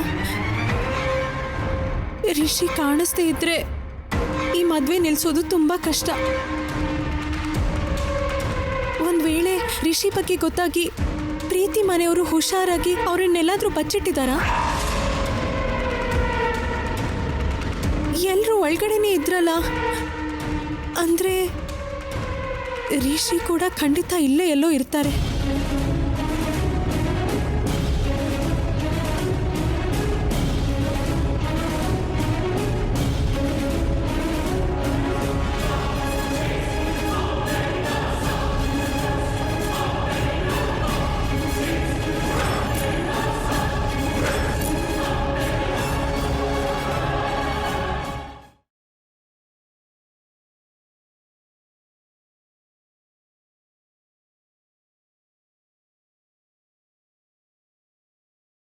[SPEAKER 7] ರಿಷಿ ಕಾಣಿಸ್ದೇ ಇದ್ರೆ ಈ ಮದುವೆ ನಿಲ್ಸೋದು ತುಂಬಾ ಕಷ್ಟ. ಒಂದ್ ವೇಳೆ ರಿಷಿ ಬಗ್ಗೆ ಗೊತ್ತಾಗಿ ಪ್ರೀತಿ ಮನೆಯವರು ಹುಷಾರಾಗಿ ಅವ್ರನ್ನೆಲ್ಲಾದ್ರೂ ಬಚ್ಚಿಟ್ಟಿದಾರಾ? ಎಲ್ರೂ ಒಳಗಡೆನೆ ಇದ್ರಲ್ಲ, ಅಂದ್ರೆ ರಿಷಿ ಕೂಡ ಖಂಡಿತ ಇಲ್ಲೇ ಎಲ್ಲೋ ಇರ್ತಾರೆ.